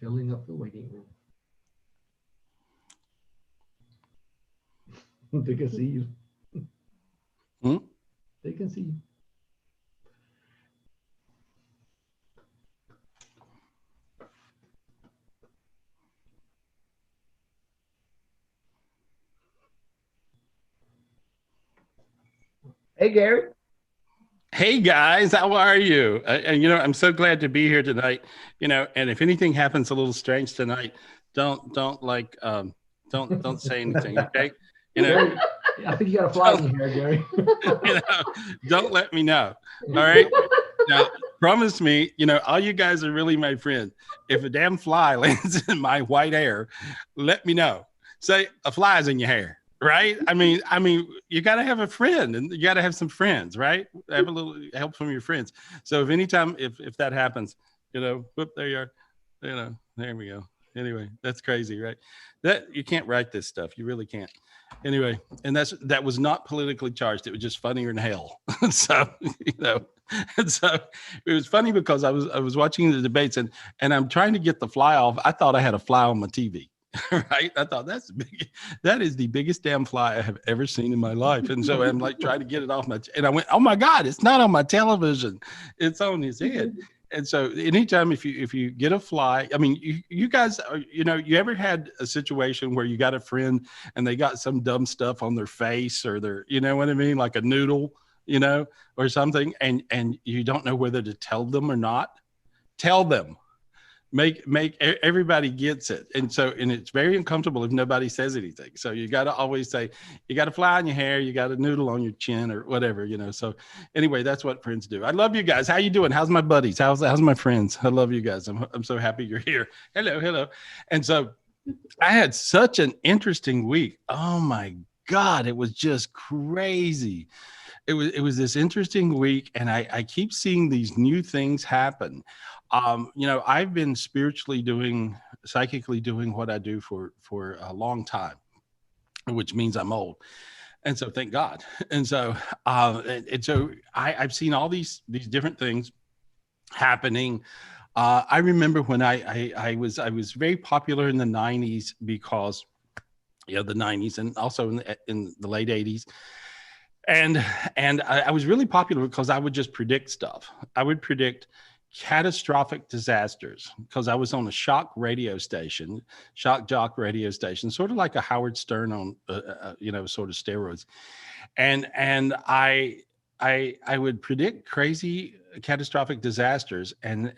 filling up the waiting room. They can see you. They can see you. Hey, Gary. Hey guys, how are you? And I'm so glad to be here tonight. And if anything happens a little strange tonight, don't say anything, okay? Gary, I think you got a fly in your hair, Gary. Don't let me know. All right. Now, promise me, all you guys are really my friend. If a damn fly lands in my white hair, let me know. Say a fly's in your hair. Right. I mean, you got to have a friend, and you got to have some friends, right? Have a little help from your friends. So if that happens, whoop, there you are, there we go. Anyway, that's crazy, right? That you can't write this stuff. You really can't. Anyway, and that was not politically charged. It was just funnier than hell. So, and so it was funny because I was watching the debates and I'm trying to get the fly off. I thought I had a fly on my TV. Right. I thought that is the biggest damn fly I have ever seen in my life. And so I'm like trying to get it off and I went, oh my God, it's not on my television. It's on his head. And so anytime if you get a fly, I mean, you guys are, you ever had a situation where you got a friend and they got some dumb stuff on their face or their, you know what I mean? Like a noodle, or something. And you don't know whether to tell them or not. Tell them. Make everybody gets it. And it's very uncomfortable if nobody says anything. So you got to always say, you got a fly in your hair, you got a noodle on your chin or whatever, So anyway, that's what friends do. I love you guys. How you doing? How's my buddies? How's my friends? I love you guys. I'm so happy you're here. Hello. And so I had such an interesting week. Oh my God, it was just crazy. It was this interesting week, and I keep seeing these new things happen. I've been psychically doing what I do for a long time, which means I'm old. And so thank God. And so, I've seen all these different things happening. I remember when I was very popular in the 90s because, the 90s and also in the late 80s. And I was really popular because I would just predict stuff. I would predict catastrophic disasters because I was on a shock jock radio station, sort of like a Howard Stern on, sort of steroids. And I would predict crazy catastrophic disasters. And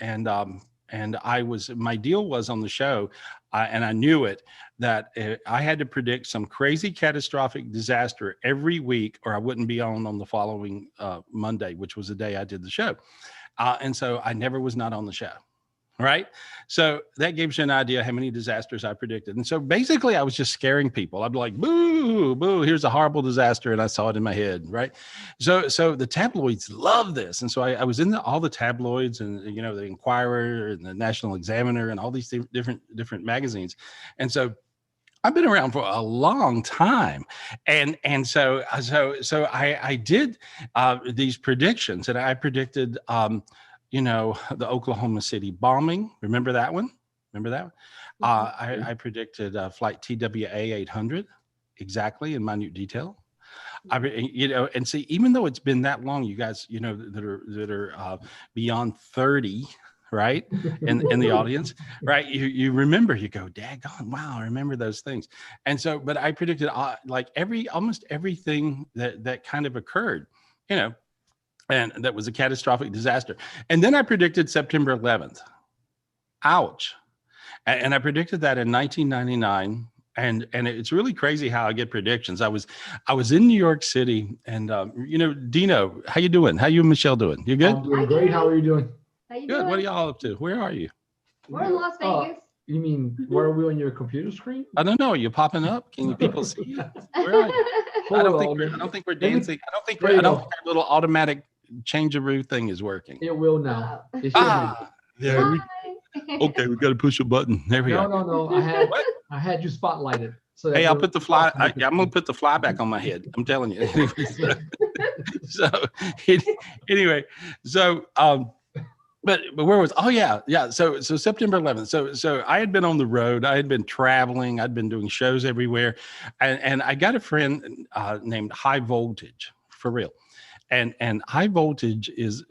my deal was on the show, and I knew it, that I had to predict some crazy catastrophic disaster every week, or I wouldn't be on the following Monday, which was the day I did the show. And so I never was not on the show. Right. So that gives you an idea how many disasters I predicted. And so basically I was just scaring people. I'd be like, boo, boo, here's a horrible disaster. And I saw it in my head. Right. So the tabloids love this. And so I was in all the tabloids and, the Inquirer and the National Examiner and all these different magazines. And so I've been around for a long time. And so I did these predictions, and I predicted, the Oklahoma City bombing. Remember that one? I predicted flight TWA 800 exactly in minute detail. And see, even though it's been that long, you guys, that are beyond 30, right, in the audience, right, you remember, you go, daggone, wow, I remember those things. And so, but I predicted like almost everything that kind of occurred, and that was a catastrophic disaster. And then I predicted September 11th. Ouch. And I predicted that in 1999. And it's really crazy how I get predictions. I was in New York City, and Dino, how you doing? How you and Michelle doing? You good? I'm doing great. How are you doing? Good. What are y'all up to? Where are you? We're in Las Vegas. You mean, where are we on your computer screen? I don't know. You're popping up. Can you people see you? Where are you? I don't think we're dancing. I don't think our little automatic change-a-roo thing is working. It will now. There we go. Okay, we got to push a button. There we go. No. I had you spotlighted. So hey, I'll put the fly. I'm gonna put the fly back on my head. I'm telling you. but where was, oh yeah. So September 11th. So I had been on the road. I had been traveling. I'd been doing shows everywhere. And I got a friend named High Voltage, for real. And high voltage is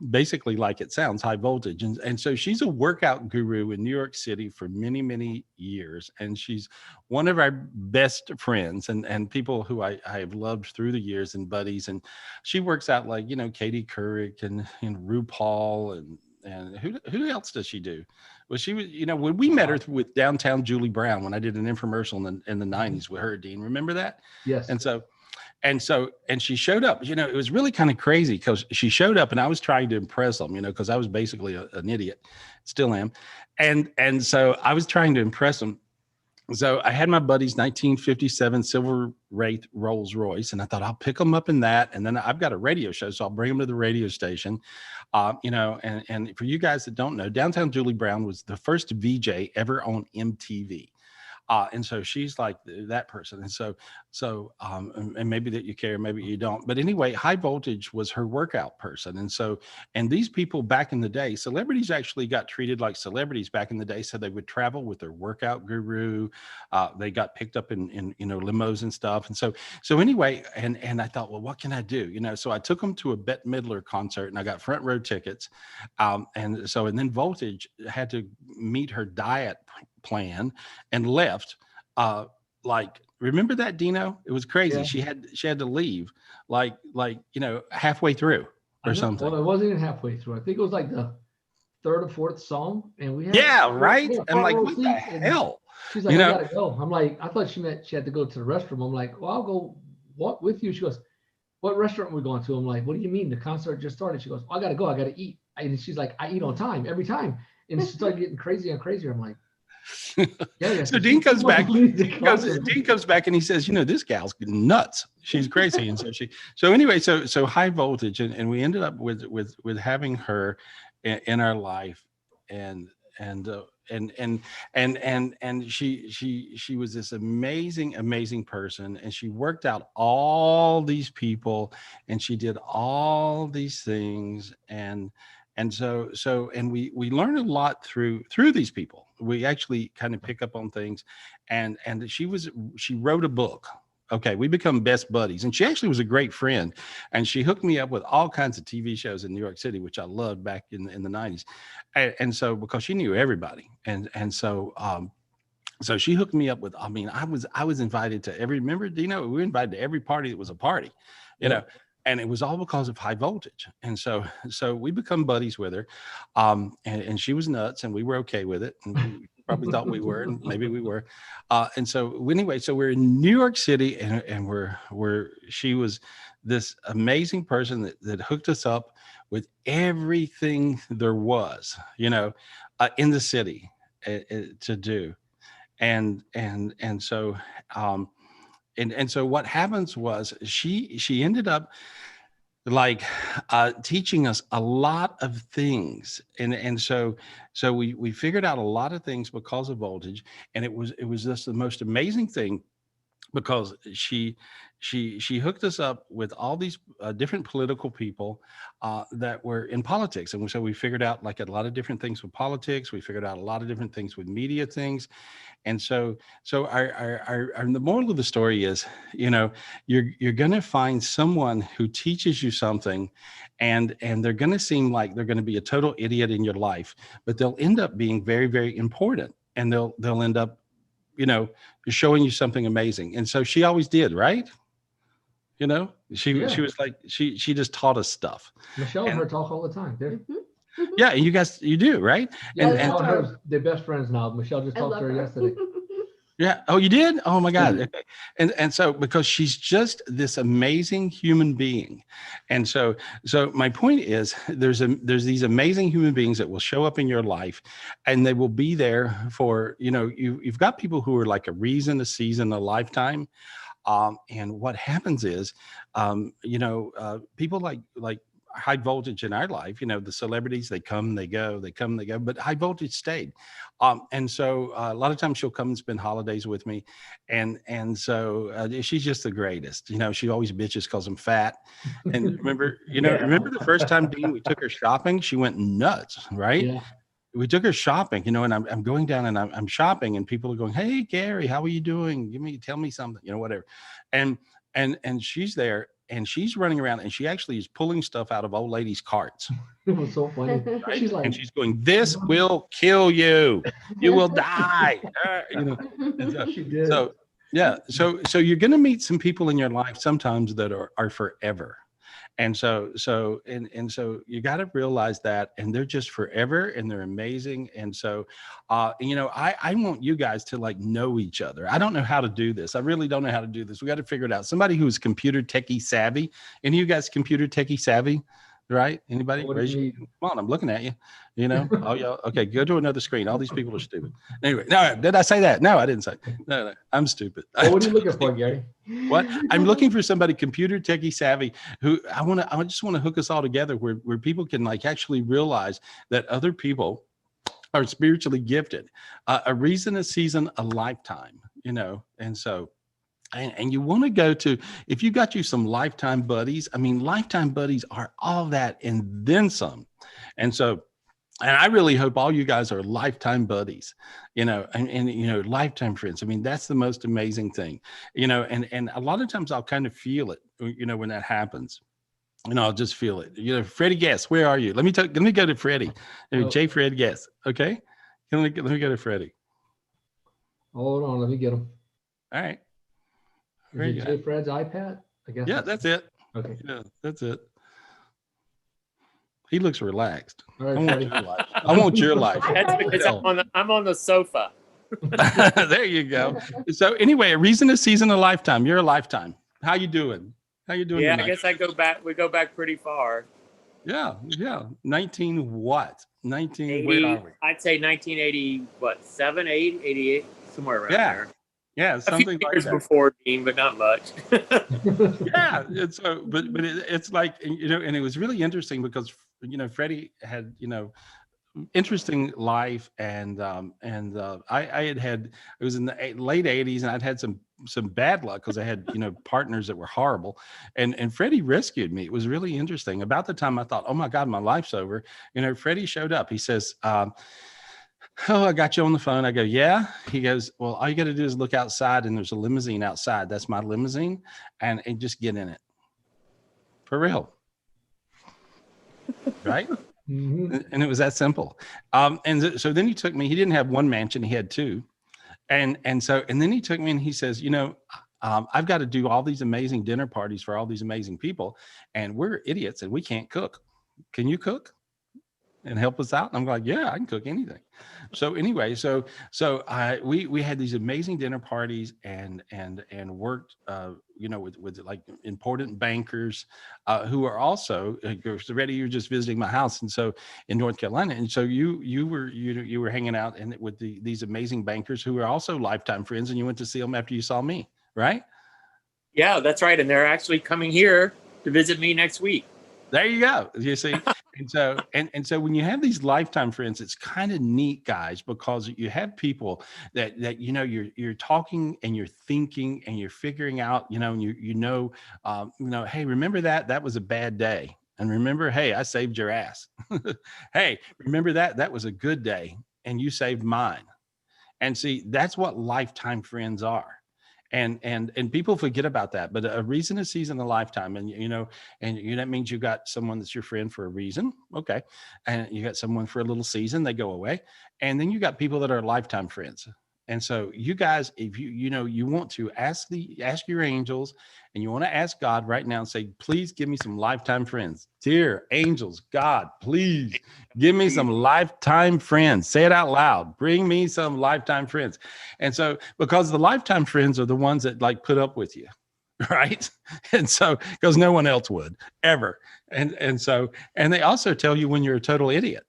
basically like it sounds, high voltage. And so she's a workout guru in New York City for many, many years. And she's one of our best friends and people who I have loved through the years and buddies. And she works out like, Katie Couric and RuPaul and who else does she do? Well, she was, when we met her with Downtown Julie Brown, when I did an infomercial in the 90s with her, Dean, remember that? Yes. And she showed up, it was really kind of crazy because she showed up and I was trying to impress them, because I was basically an idiot, still am. And so I was trying to impress them. So I had my buddy's 1957 Silver Wraith Rolls Royce, and I thought I'll pick them up in that. And then I've got a radio show, so I'll bring them to the radio station. And for you guys that don't know, Downtown Julie Brown was the first VJ ever on MTV. And so she's like that person. And so, and maybe that you care, maybe you don't. But anyway, High Voltage was her workout person. And these people back in the day, celebrities actually got treated like celebrities back in the day. So they would travel with their workout guru. They got picked up in limos and stuff. And so anyway, and I thought, well, what can I do? So I took them to a Bette Midler concert and I got front row tickets. And then Voltage had to meet her diet plan and left. Remember that, Dino? It was crazy. Yeah. She had to leave like halfway through or something. Well, it wasn't even halfway through. I think it was like the third or fourth song, and we had right. I'm like, what the hell? She's like, I gotta go. I'm like, I thought she meant she had to go to the restroom. I'm like, well, I'll go walk with you. She goes, what restaurant are we going to? I'm like, what do you mean? The concert just started. She goes, I gotta go. I gotta eat. And she's like, I eat on time every time. And she started getting crazier and crazier. I'm like, so Dean comes back. Dean comes back and he says, this gal's nuts. She's crazy. And so anyway, so High Voltage, and we ended up with having her in our life, and she was this amazing person, and she worked out all these people, and she did all these things, and we learn a lot through these people. We actually kind of pick up on things, and she wrote a book. Okay, we become best buddies, and she actually was a great friend, and she hooked me up with all kinds of TV shows in New York City, which I loved back in the 90s, and so because she knew everybody, so she hooked me up with. I mean, I was invited to every. Remember, Dino? We were invited to every party that was a party, And it was all because of High Voltage. And so we become buddies with her. And she was nuts, and we were okay with it. And we probably thought we were, and maybe we were. And so anyway, so we're in New York City, and she was this amazing person that hooked us up with everything there was, in the city to do. And so what happens was she ended up teaching us a lot of things, and so we figured out a lot of things because of Voltage, and it was just the most amazing thing, because she hooked us up with all these different political people that were in politics. And so we figured out like a lot of different things with politics. We figured out a lot of different things with media things. And so our the moral of the story is, you're going to find someone who teaches you something, and they're going to seem like they're going to be a total idiot in your life, but they'll end up being very, very important, and they'll end up, showing you something amazing. And so she always did, right? She was like, she just taught us stuff. Michelle and her talk all the time. Yeah, and you do, right? Yeah, they're best friends now. Michelle just talked to her yesterday. Yeah. Oh, you did? Oh my God. Okay. And so, because she's just this amazing human being. And so my point is, there's these amazing human beings that will show up in your life, and they will be there for, you've got people who are like a reason, a season, a lifetime. And what happens is, people like high voltage in our life. You know, the celebrities, they come, they go, they come, they go, but high voltage stayed. And so a lot of times she'll come and spend holidays with me. And so she's just the greatest. You know, she always bitches because I'm fat. And remember, remember the first time, Dean, we took her shopping, she went nuts, right? Yeah. We took her shopping, you know, and I'm going down and I'm shopping and people are going, "Hey, Gary, how are you doing? Tell me something," you know, whatever. And she's there and she's running around and she actually is pulling stuff out of old ladies' carts. It was so funny. Right? She's like, and she's going, "This will kill you. You will die." You know, and so, she did. so yeah. So you're going to meet some people in your life sometimes that are forever. And so you got to realize that, and they're just forever and they're amazing. And so, I want you guys to like know each other. I don't know how to do this. I really don't know how to do this. We got to figure it out. Somebody who's computer techie savvy. Any of you guys computer techie savvy? Right? Anybody? Come on, I'm looking at you. You know? Oh, yeah. Okay, go to another screen. All these people are stupid. Anyway, no, did I say that? No, I didn't say. No, I'm stupid. Well, what are you looking for, Gary? What? I'm looking for somebody computer techie savvy who I just want to hook us all together where people can like actually realize that other people are spiritually gifted. A reason, a season, a lifetime, you know? And so, and you want to go to, if you got you some lifetime buddies, I mean, lifetime buddies are all that and then some. And so, and I really hope all you guys are lifetime buddies, you know, and you know, lifetime friends. I mean, that's the most amazing thing, you know, and a lot of times I'll kind of feel it, you know, when that happens. And I'll just feel it. You know, Freddie Guest, where are you? Let me go to Freddie. J. Fred Guest. Okay. Let me go to Freddie. Hold on, let me get him. All right. Is it J. Fred's iPad? I guess. Yeah, that's it. Okay. Yeah, that's it. He looks relaxed. All right, I want your life. That's because I'm on the sofa. There you go. So anyway, a reason, a season, a lifetime. You're a lifetime. How you doing? How you doing? Yeah, tonight? I guess we go back pretty far. Yeah. 19 what? 19, 80, where are we? I'd say 1980, 7, 8, 88, somewhere around there. Yeah, something a few like years that. Before Dean, but not much. Yeah, it's so, but it's like, you know, and it was really interesting because, you know, Freddie had, you know, interesting life, and I had it was in the late 80s, and I'd had some bad luck because I had, you know, partners that were horrible, and Freddie rescued me. It was really interesting. About the time I thought, oh my God, my life's over, you know, Freddie showed up. He says, "Oh, I got you on the phone." I go, "Yeah." He goes, "Well, all you got to do is look outside, and there's a limousine outside. That's my limousine, and just get in it." For real. Right? Mm-hmm. And it was that simple. And so then he took me. He didn't have one mansion; he had two. And then he took me, and he says, "You know, I've got to do all these amazing dinner parties for all these amazing people, and we're idiots, and we can't cook. Can you cook and help us out?" And I'm like, "Yeah, I can cook anything." So anyway, so we had these amazing dinner parties and worked, you know, with like important bankers who are also, already you're just visiting my house, and so in North Carolina, and so you were hanging out and with these amazing bankers who are also lifetime friends, and you went to see them after you saw me, right? Yeah, that's right. And they're actually coming here to visit me next week. There you go. You see, and so when you have these lifetime friends, it's kind of neat, guys, because you have people that you know you're talking and you're thinking and you're figuring out, you know, and you know, hey, remember that was a bad day, and remember, hey, I saved your ass. Hey, remember that was a good day, and you saved mine. And see, that's what lifetime friends are. And people forget about that, but a reason, a season, a lifetime, and that means you got someone that's your friend for a reason, okay, and you got someone for a little season, they go away, and then you got people that are lifetime friends. And so you guys, if you want to ask your angels, and you want to ask God right now and say, please give me some lifetime friends. Dear angels, God, please give me some lifetime friends. Say it out loud. Bring me some lifetime friends. And so, because the lifetime friends are the ones that like put up with you, right? And so, because no one else would ever. And so, and they also tell you when you're a total idiot.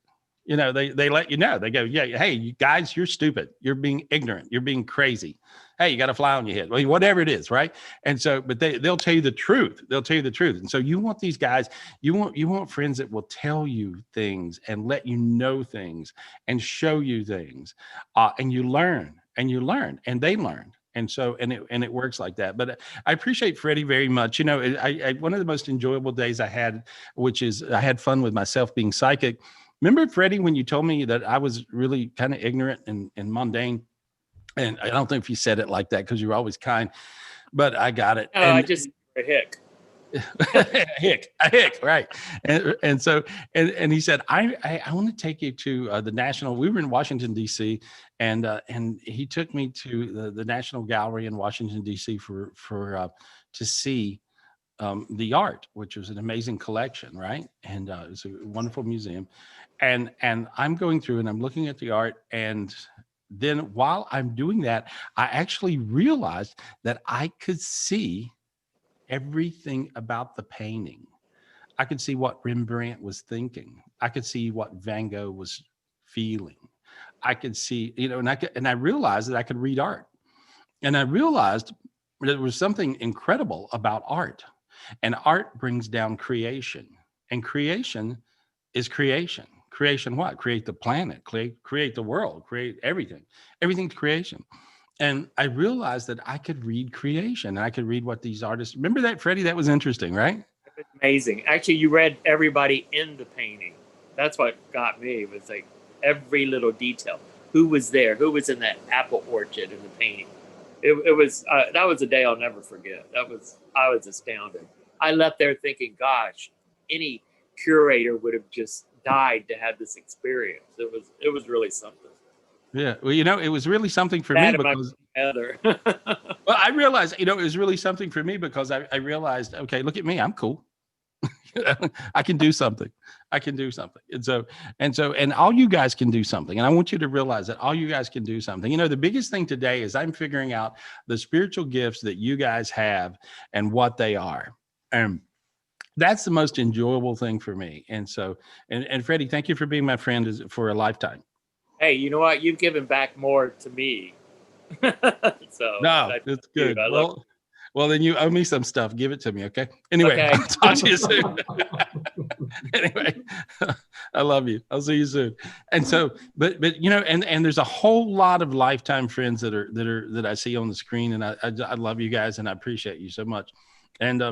You know, they let you know. They go, yeah, hey, you guys, you're stupid. You're being ignorant. You're being crazy. Hey, you got a fly on your head. Well, whatever it is, right? And so, but they'll tell you the truth. They'll tell you the truth. And so you want these guys, you want friends that will tell you things and let you know things and show you things. And you learn and they learn. And so, and it works like that. But I appreciate Freddie very much. You know, I one of the most enjoyable days I had, which is I had fun with myself being psychic. Remember, Freddie, when you told me that I was really kind of ignorant and mundane? And I don't think if you said it like that because you were always kind, but I got it. No, and, I just a hick. a hick, right? And so he said, I want to take you to the National. We were in Washington D.C. and he took me to the National Gallery in Washington D.C. for to see the art, which was an amazing collection, right? And it's a wonderful museum. And I'm going through and I'm looking at the art, and then while I'm doing that, I actually realized that I could see everything about the painting. I could see what Rembrandt was thinking. I could see what Van Gogh was feeling. I could see, you know, and I realized that I could read art. And I realized there was something incredible about art. And art brings down creation. And creation is creation. Creation what? Create the planet, create the world, create everything. Everything's creation. And I realized that I could read creation. I could read what these artists, remember that, Freddie? That was interesting, right? It's amazing. Actually, you read everybody in the painting. That's what got me. It was like every little detail. Who was there? Who was in that apple orchard in the painting? It was that was a day I'll never forget. I was astounded. I left there thinking, gosh, any curator would have just died to have this experience. It was really something. Yeah. Well, you know, it was really something for That me and my because brother. well, I realized, you know, it was really something for me because I realized, okay, look at me, I'm cool. I can do something. I can do something. And all you guys can do something. And I want you to realize that all you guys can do something. You know, the biggest thing today is I'm figuring out the spiritual gifts that you guys have and what they are. And that's the most enjoyable thing for me. And so, and Freddie, thank you for being my friend for a lifetime. Hey, you know what? You've given back more to me. So No, it's good. Well, then you owe me some stuff. Give it to me, okay? Anyway, Okay. I'll talk to you soon. Anyway, I love you. I'll see you soon. And so, but you know, and there's a whole lot of lifetime friends that I see on the screen, and I love you guys, and I appreciate you so much. And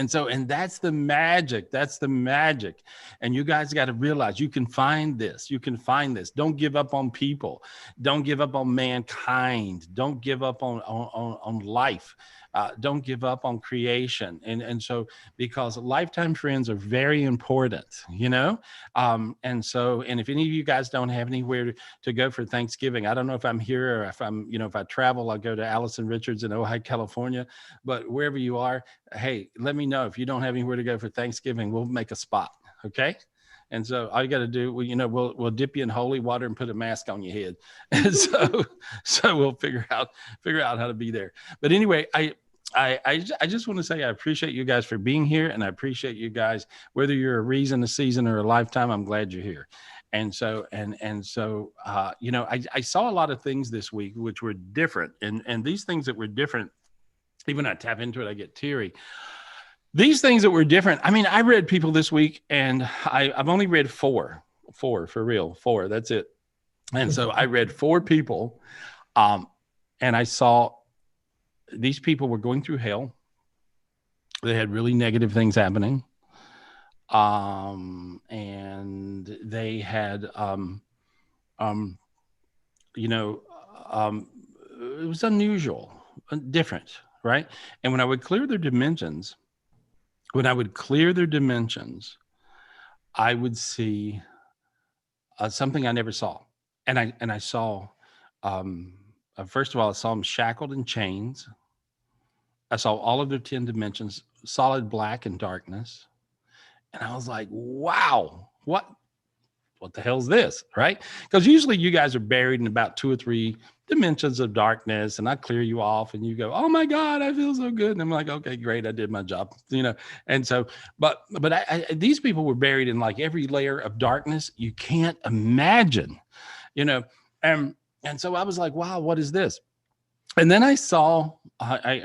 so that's the magic. That's the magic. And you guys got to realize you can find this. You can find this. Don't give up on people. Don't give up on mankind. Don't give up on life. Don't give up on creation. And so, because lifetime friends are very important, you know? And if any of you guys don't have anywhere to go for Thanksgiving, I don't know if I'm here or if if I travel, I'll go to Allison Richards in Ojai, California, but wherever you are, hey, let me know. If you don't have anywhere to go for Thanksgiving, we'll make a spot. Okay. And so all you got to do, we'll dip you in holy water and put a mask on your head. And so we'll figure out how to be there. But anyway, I just want to say I appreciate you guys for being here, and I appreciate you guys, whether you're a reason, a season, or a lifetime. I'm glad you're here. And so I saw a lot of things this week which were different, and these things that were different, even I tap into it, I get teary. These things that were different. I mean, I read people this week, and I've only read four for real, four. That's it. And so I read four people, and I saw these people were going through hell. They had really negative things happening, and they had, it was unusual, different, right? And when I would clear their dimensions, I would see something I never saw. And I saw, first of all, I saw them shackled in chains. I saw all of their 10 dimensions, solid black and darkness. And I was like, wow, what what the hell's this, right? Because usually you guys are buried in about 2 or 3 dimensions of darkness, and I clear you off and you go, oh my God, I feel so good. And I'm like, okay, great. I did my job, And so, but these people were buried in like every layer of darkness you can't imagine, and so I was like, wow, what is this? And then I saw,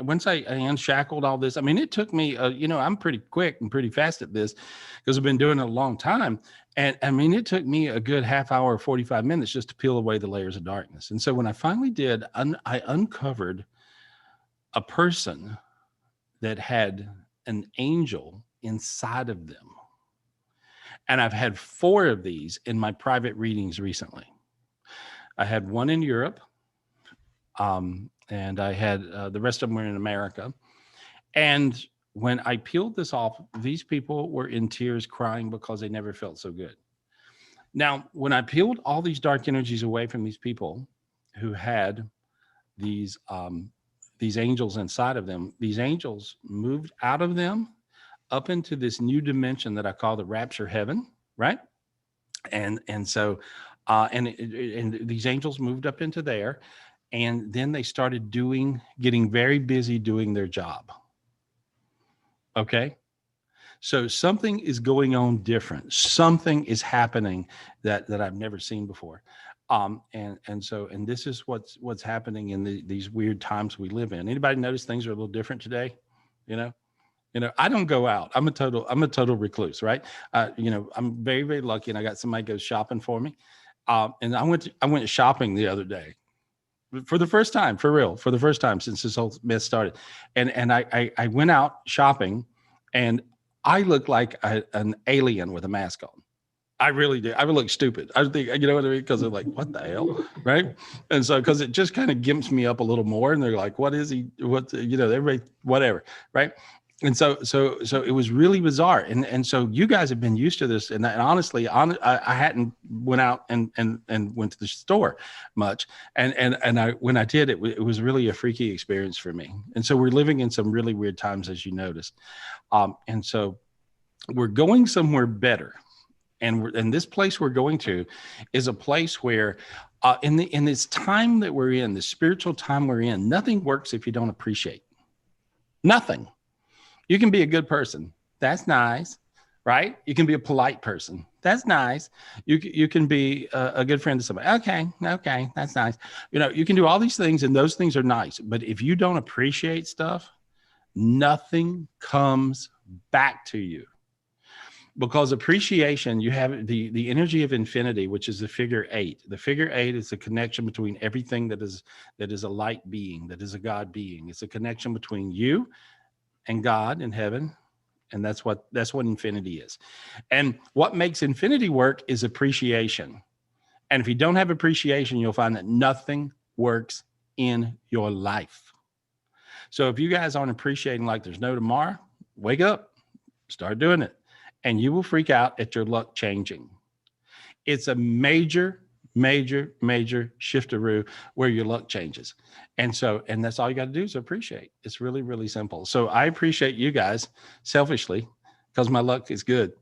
once I unshackled all this, I mean, it took me, I'm pretty quick and pretty fast at this because I've been doing it a long time. And I mean, it took me a good half hour, 45 minutes just to peel away the layers of darkness. And so when I finally did, I uncovered a person that had an angel inside of them. And I've had 4 of these in my private readings recently. I had one in Europe. And I had the rest of them were in America. And when I peeled this off, these people were in tears crying because they never felt so good. Now, when I peeled all these dark energies away from these people who had these angels inside of them, these angels moved out of them up into this new dimension that I call the rapture heaven, right? And so these angels moved up into there. And then they started getting very busy doing their job. Okay. So something is going on different. Something is happening that I've never seen before. And this is what's happening in these weird times we live in. Anybody notice things are a little different today? I don't go out. I'm a total recluse, right? I'm very, very lucky, and I got somebody goes shopping for me. And I went shopping the other day. For the first time, for real, for the first time since this whole mess started. And I went out shopping and I looked like an alien with a mask on. I really did. I would look stupid. I think, you know what I mean? Because they're like, what the hell? Right. And so, because it just kind of gimps me up a little more. And they're like, what is he? Everybody, whatever. Right. And so it was really bizarre. And so you guys have been used to this. And honestly, I hadn't went out and went to the store much. And when I did, it was really a freaky experience for me. And so we're living in some really weird times, as you noticed. And so we're going somewhere better. And this place we're going to is a place where in this time that we're in, the spiritual time we're in, nothing works if you don't appreciate. Nothing. You can be a good person. That's nice, right? You can be a polite person. That's nice. You can be a good friend to somebody. Okay, that's nice. You can do all these things, and those things are nice. But if you don't appreciate stuff, nothing comes back to you. Because appreciation, you have the energy of infinity, which is the figure 8. The figure 8 is the connection between everything that is a light being, that is a God being. It's a connection between you and God in heaven. And that's what infinity is. And what makes infinity work is appreciation. And if you don't have appreciation, you'll find that nothing works in your life. So if you guys aren't appreciating like there's no tomorrow, wake up, start doing it. And you will freak out at your luck changing. It's a major shiftaroo where your luck changes. And that's all you got to do is appreciate. It's really, really simple. So I appreciate you guys selfishly because my luck is good.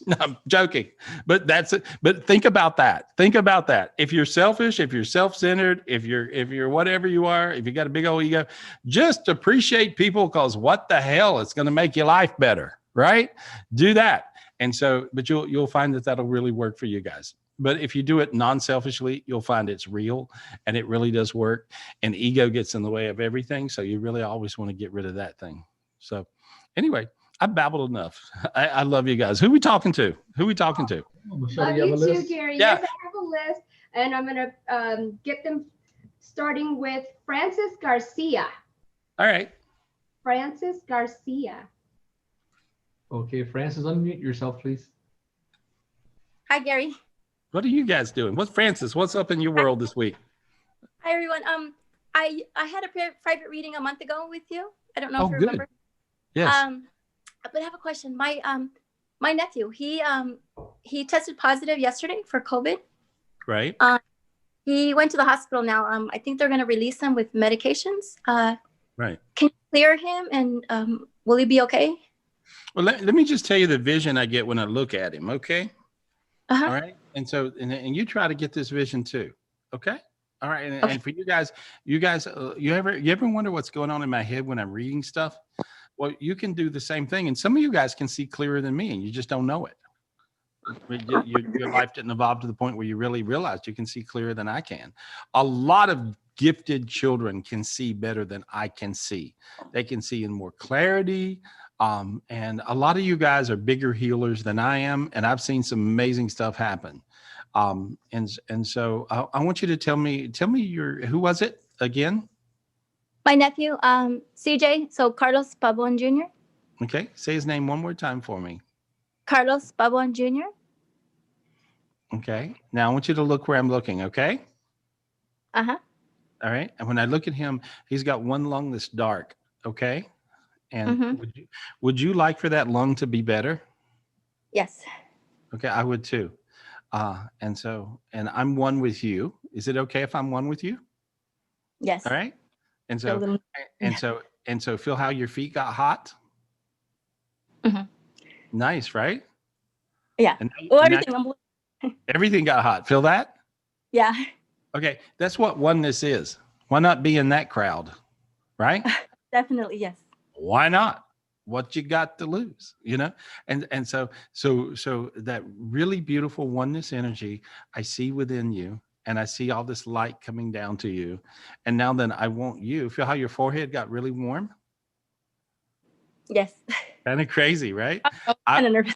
No, I'm joking, but that's it. But think about that. If you're selfish, if you're self-centered, if you're whatever you are, if you got a big old ego, just appreciate people because what the hell, it's going to make your life better. Right? Do that. And so, but you'll find that that'll really work for you guys. But if you do it non-selfishly, you'll find it's real and it really does work. And ego gets in the way of everything. So you really always want to get rid of that thing. So anyway, I babbled enough. I love you guys. Who we talking to? Love you too, Gary. Yeah. Yes, I have a list, and I'm gonna get them starting with Francis Garcia. All right. Francis Garcia. Okay, Francis, unmute yourself, please. Hi, Gary. What are you guys doing? What's up in your world this week? Hi, everyone. I had a private reading a month ago with you. I don't know if you good. remember. Yes. But I have a question. My nephew, he tested positive yesterday for COVID. Right. He went to the hospital now. I think they're going to release him with medications. Right. Can you clear him, and will he be okay? Well, let me just tell you the vision I get when I look at him, okay? Uh-huh. All right. And so, and you try to get this vision too. Okay. All right. And, Okay. and for you guys, you ever wonder what's going on in my head when I'm reading stuff? Well, you can do the same thing. And some of you guys can see clearer than me and you just don't know it. Your life didn't evolve to the point where you really realized you can see clearer than I can. A lot of gifted children can see better than I can see. They can see in more clarity. And a lot of you guys are bigger healers than I am. And I've seen some amazing stuff happen. And so I want you to tell me who was it again? My nephew, CJ. So Carlos Pabon Jr. Okay. Say his name one more time for me. Carlos Pabon Jr. Okay. Now I want you to look where I'm looking. Okay. Uh-huh. All right. And when I look at him, he's got one lung that's dark. Okay. And would you like for that lung to be better? Yes. Okay. I would too. And I'm one with you. Is it okay if I'm one with you? Yes. All right. And so feel how your feet got hot. Nice, right? Yeah. And Everything got hot. Feel that? Yeah. Okay. That's what oneness is. Why not be in that crowd? Right? Definitely. Yes. Why not? What you got to lose, and so that really beautiful oneness energy I see within you, and I see all this light coming down to you, and now then I want you feel how your forehead got really warm. Yes. Kind of crazy, right? Kind of nervous.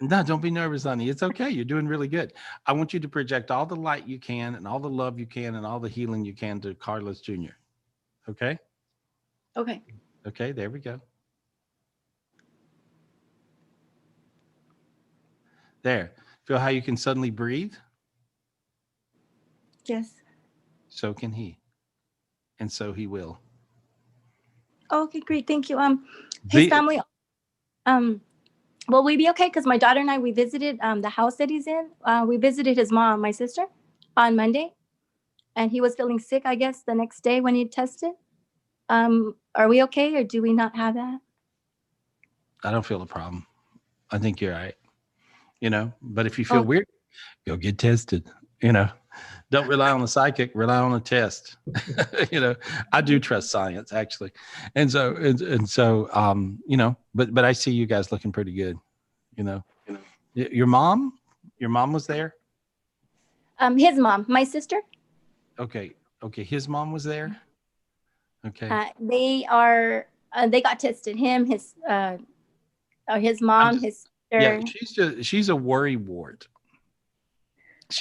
No, don't be nervous, honey. It's okay. You're doing really good. I want you to project all the light you can and all the love you can and all the healing you can to Carlos Jr. Okay? Okay, there we go. There. Feel how you can suddenly breathe? Yes. So can he. And so he will. Okay, great. Thank you. His family, will we be okay? Because my daughter and I, we visited the house that he's in. We visited his mom, my sister, on Monday. And he was feeling sick, I guess, the next day when he tested. Are we okay, or do we not have that? I don't feel a problem. I think you're right. But if you feel weird, go get tested. Don't rely on the psychic, rely on a test. I do trust science actually. And so, but I see you guys looking pretty good. Your mom was there. His mom, my sister. Okay. His mom was there. Okay. They got tested. His mom, his sister. Yeah, she's a worry wart.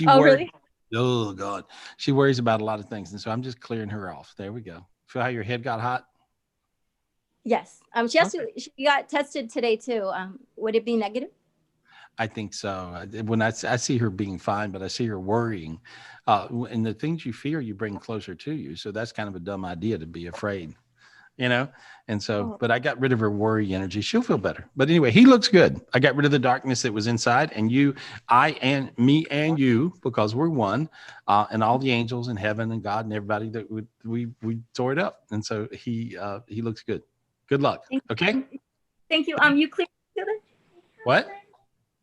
Really? Oh God, she worries about a lot of things, and so I'm just clearing her off. There we go. Feel how your head got hot? Yes. She got tested today too. Would it be negative? I think so. When I see her being fine, but I see her worrying, and the things you fear, you bring closer to you. So that's kind of a dumb idea to be afraid. And so, but I got rid of her worry energy. She'll feel better. But anyway, he looks good. I got rid of the darkness that was inside, and me and you, because we're one, and all the angels in heaven and God and everybody that we tore it up. And so he looks good. Good luck. Okay. Thank you. You clear together? What?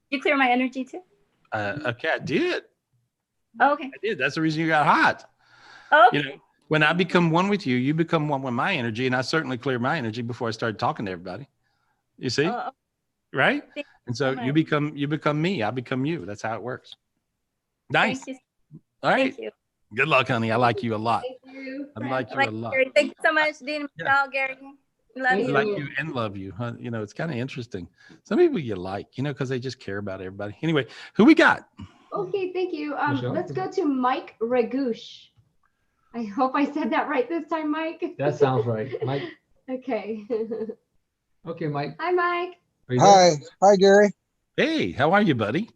You clear my energy too? Okay, I did. Oh, okay. I did. That's the reason you got hot. Okay. When I become one with you, you become one with my energy, and I certainly clear my energy before I start talking to everybody. You see, right? And so you become me. I become you. That's how it works. Nice. Thank you. All right. Thank you. Good luck, honey. I like you a lot. Thank you. I like you a lot. Gary. Thank you so much, Dean. Yeah. Gary. Love I you. like you and love you. Huh? It's kind of interesting. Some people you like, because they just care about everybody. Anyway, who we got? Okay, thank you. Michelle? Let's go to Mike Ragouche. I hope I said that right this time, Mike. That sounds right. Mike. Okay. Okay, Mike. Hi, Mike. Are you there? Hi, Gary. Hey, how are you, buddy?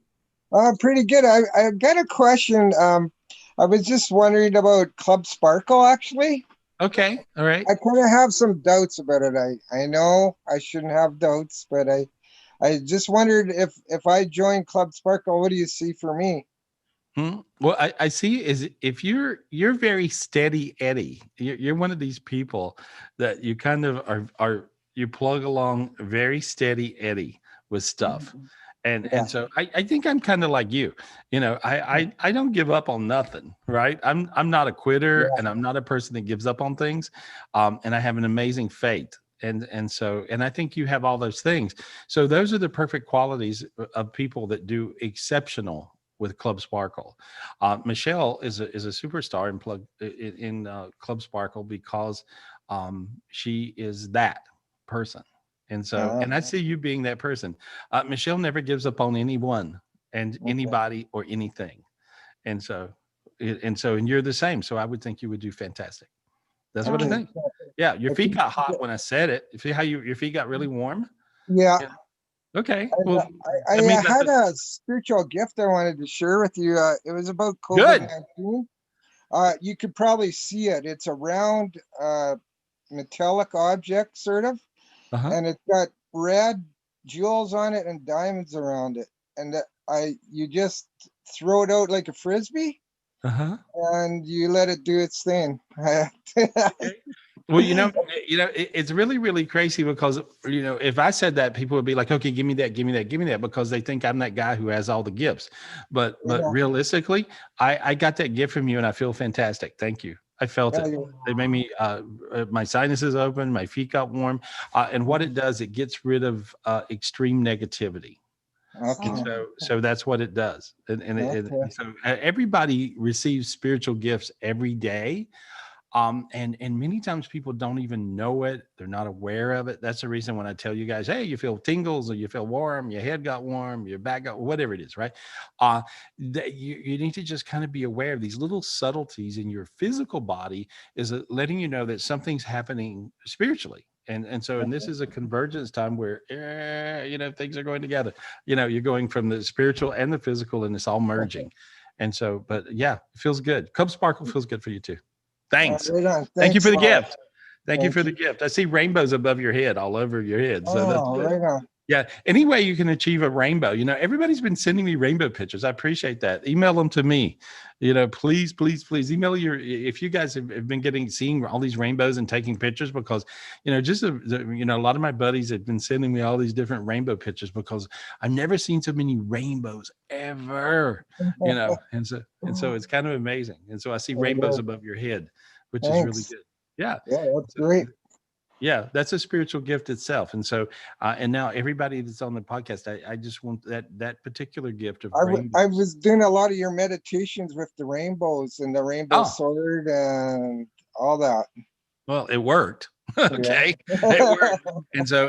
Pretty good. I got a question. I was just wondering about Club Sparkle, actually. Okay, all right. I kind of have some doubts about it. I know I shouldn't have doubts, but I just wondered if I join Club Sparkle, what do you see for me? Well, I see is if you're very steady Eddie. You're one of these people that you kind of are you plug along very steady Eddie with stuff. And Yeah. and so I think I'm kind of like you. You know, I don't give up on nothing, right? I'm not a quitter, Yeah. and I'm not a person that gives up on things. And I have an amazing faith. And I think you have all those things. So those are the perfect qualities of people that do exceptional with Club Sparkle. Michelle is a superstar in Club Sparkle because she is that person. And so, Uh, and I see you being that person. Michelle never gives up on anyone and okay. anybody or anything. And so, and you're the same. So I would think you would do fantastic. That's what I Okay. think. Yeah, your I feet think- got hot when I said it. You see how your feet got really warm? Yeah. Yeah. Okay. I, Well, I, I mean, I that's had a spiritual gift I wanted to share with you. It was about Good. COVID-19. You could probably see it. It's a round metallic object, sort of, Uh-huh. and it's got red jewels on it and diamonds around it. And you just throw it out like a frisbee, Uh-huh. and you let it do its thing. Well, it's really, really crazy because, if I said that, people would be like, okay, give me that, give me that, give me that, because they think I'm that guy who has all the gifts. But Yeah. realistically, I got that gift from you and I feel fantastic. Thank you. I felt it. It made me, my sinuses open, my feet got warm. And what it does, it gets rid of extreme negativity. Okay. And so that's what it does. And so everybody receives spiritual gifts every day. And many times people don't even know it. They're not aware of it. That's the reason when I tell you guys, hey, you feel tingles or you feel warm, your head got warm, your back got, whatever it is, right? That you need to just kind of be aware of these little subtleties in your physical body is letting you know that something's happening spiritually. And this is a convergence time where, things are going together. You're going from the spiritual and the physical and it's all merging. And so, but yeah, it feels good. Club Sparkle feels good for you too. Thanks. Right on. Thank you for the Thanks a lot. gift. Thank you for the gift. I see rainbows above your head, all over your head. So that's Oh, good. right on. Yeah. Any way you can achieve a rainbow, everybody's been sending me rainbow pictures. I appreciate that. Email them to me. Please email if you guys have been seeing all these rainbows and taking pictures, because, a lot of my buddies have been sending me all these different rainbow pictures because I've never seen so many rainbows ever, and so it's kind of amazing. And so I see rainbows above your head, which is really Thanks. good. Yeah. Yeah, that's great. Yeah, that's a spiritual gift itself. And so, and now everybody that's on the podcast, I just want that particular gift of rainbows. I was doing a lot of your meditations with the rainbows and the rainbow sword and all that. Well, it worked. Okay. It worked.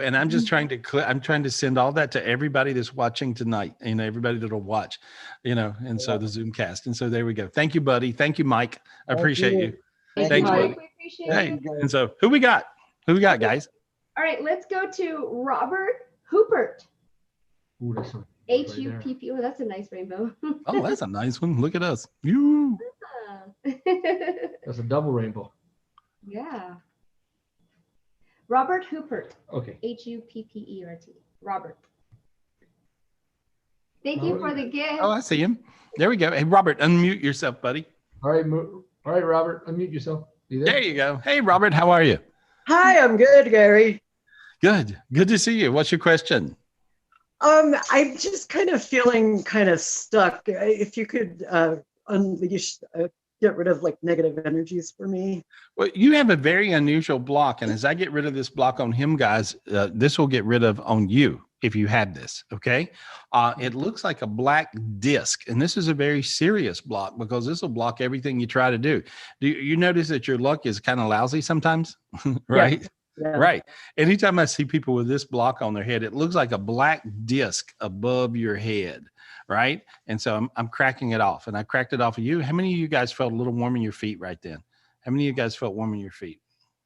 And I'm just trying to send all that to everybody that's watching tonight, everybody that'll watch, so the Zoomcast. And so there we go. Thank you, buddy. Thank you, Mike. I appreciate you. Thank Thanks, you, buddy. Mike. We appreciate Hey, you. and so who we got? Who we got, guys? All right, let's go to Robert Hoopert. Ooh, that's right H-U-P-P. Oh, that's a nice rainbow. Oh, that's a nice one. Look at us. You. That's a double rainbow. Yeah. Robert Hoopert. Okay. H-U-P-P-E-R-T. Robert. Thank you for the gift. Oh, I see him. There we go. Hey, Robert, unmute yourself, buddy. All right, Robert, unmute yourself. You There you go. Hey, Robert, how are you? Hi, I'm good, Gary. Good. Good to see you. What's your question? I'm just kind of feeling kind of stuck. If you could unleash, get rid of like negative energies for me. Well, you have a very unusual block. And as I get rid of this block on him, guys, this will get rid of on you if you have this. Okay. It looks like a black disc. And this is a very serious block because this will block everything you try to do. Do you notice that your luck is kind of lousy sometimes? Right. Yeah. Right. Anytime I see people with this block on their head, it looks like a black disc above your head. Right. And so I'm cracking it off, and I cracked it off of you. How many of you guys felt a little warm in your feet right then? How many of you guys felt warm in your feet?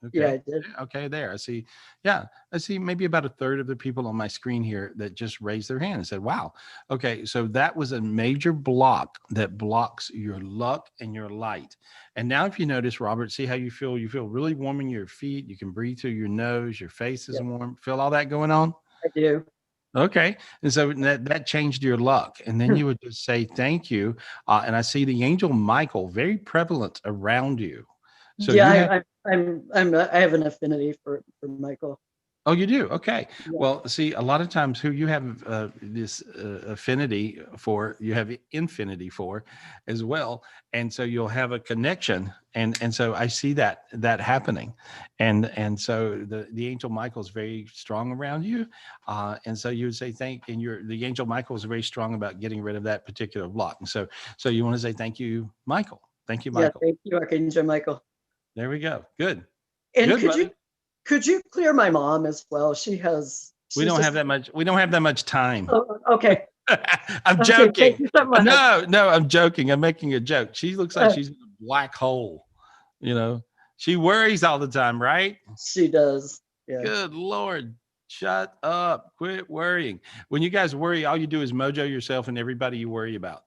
Okay. Yeah, I did. Okay. There. I see. Yeah. I see maybe about a third of the people on my screen here that just raised their hand and said, wow. Okay. So that was a major block that blocks your luck and your light. And now if you notice, Robert, see how you feel really warm in your feet. You can breathe through your nose. Your face is warm. Feel all that going on? I do. Okay. And so that changed your luck. And then you would just say, thank you. And I see the angel Michael very prevalent around you. So yeah, I have an affinity for Michael. Oh, you do? Okay. Yeah. Well, see, a lot of times who you have this affinity for, you have infinity for as well. And so you'll have a connection. And so I see that happening. And so the angel Michael is very strong around you. And so you would say the angel Michael is very strong about getting rid of that particular block. And so you want to say, thank you, Michael. Thank you, Michael. Yeah, thank you, Archangel Michael. There we go. Good. And Good, could you clear my mom as well? We don't have that much. We don't have that much time. Oh, okay. I'm Okay, joking. thank you so much. No, I'm joking. I'm making a joke. She looks like she's in a black hole. You know, she worries all the time, right? She does. Yeah. Good Lord. Shut up. Quit worrying. When you guys worry, all you do is mojo yourself and everybody you worry about.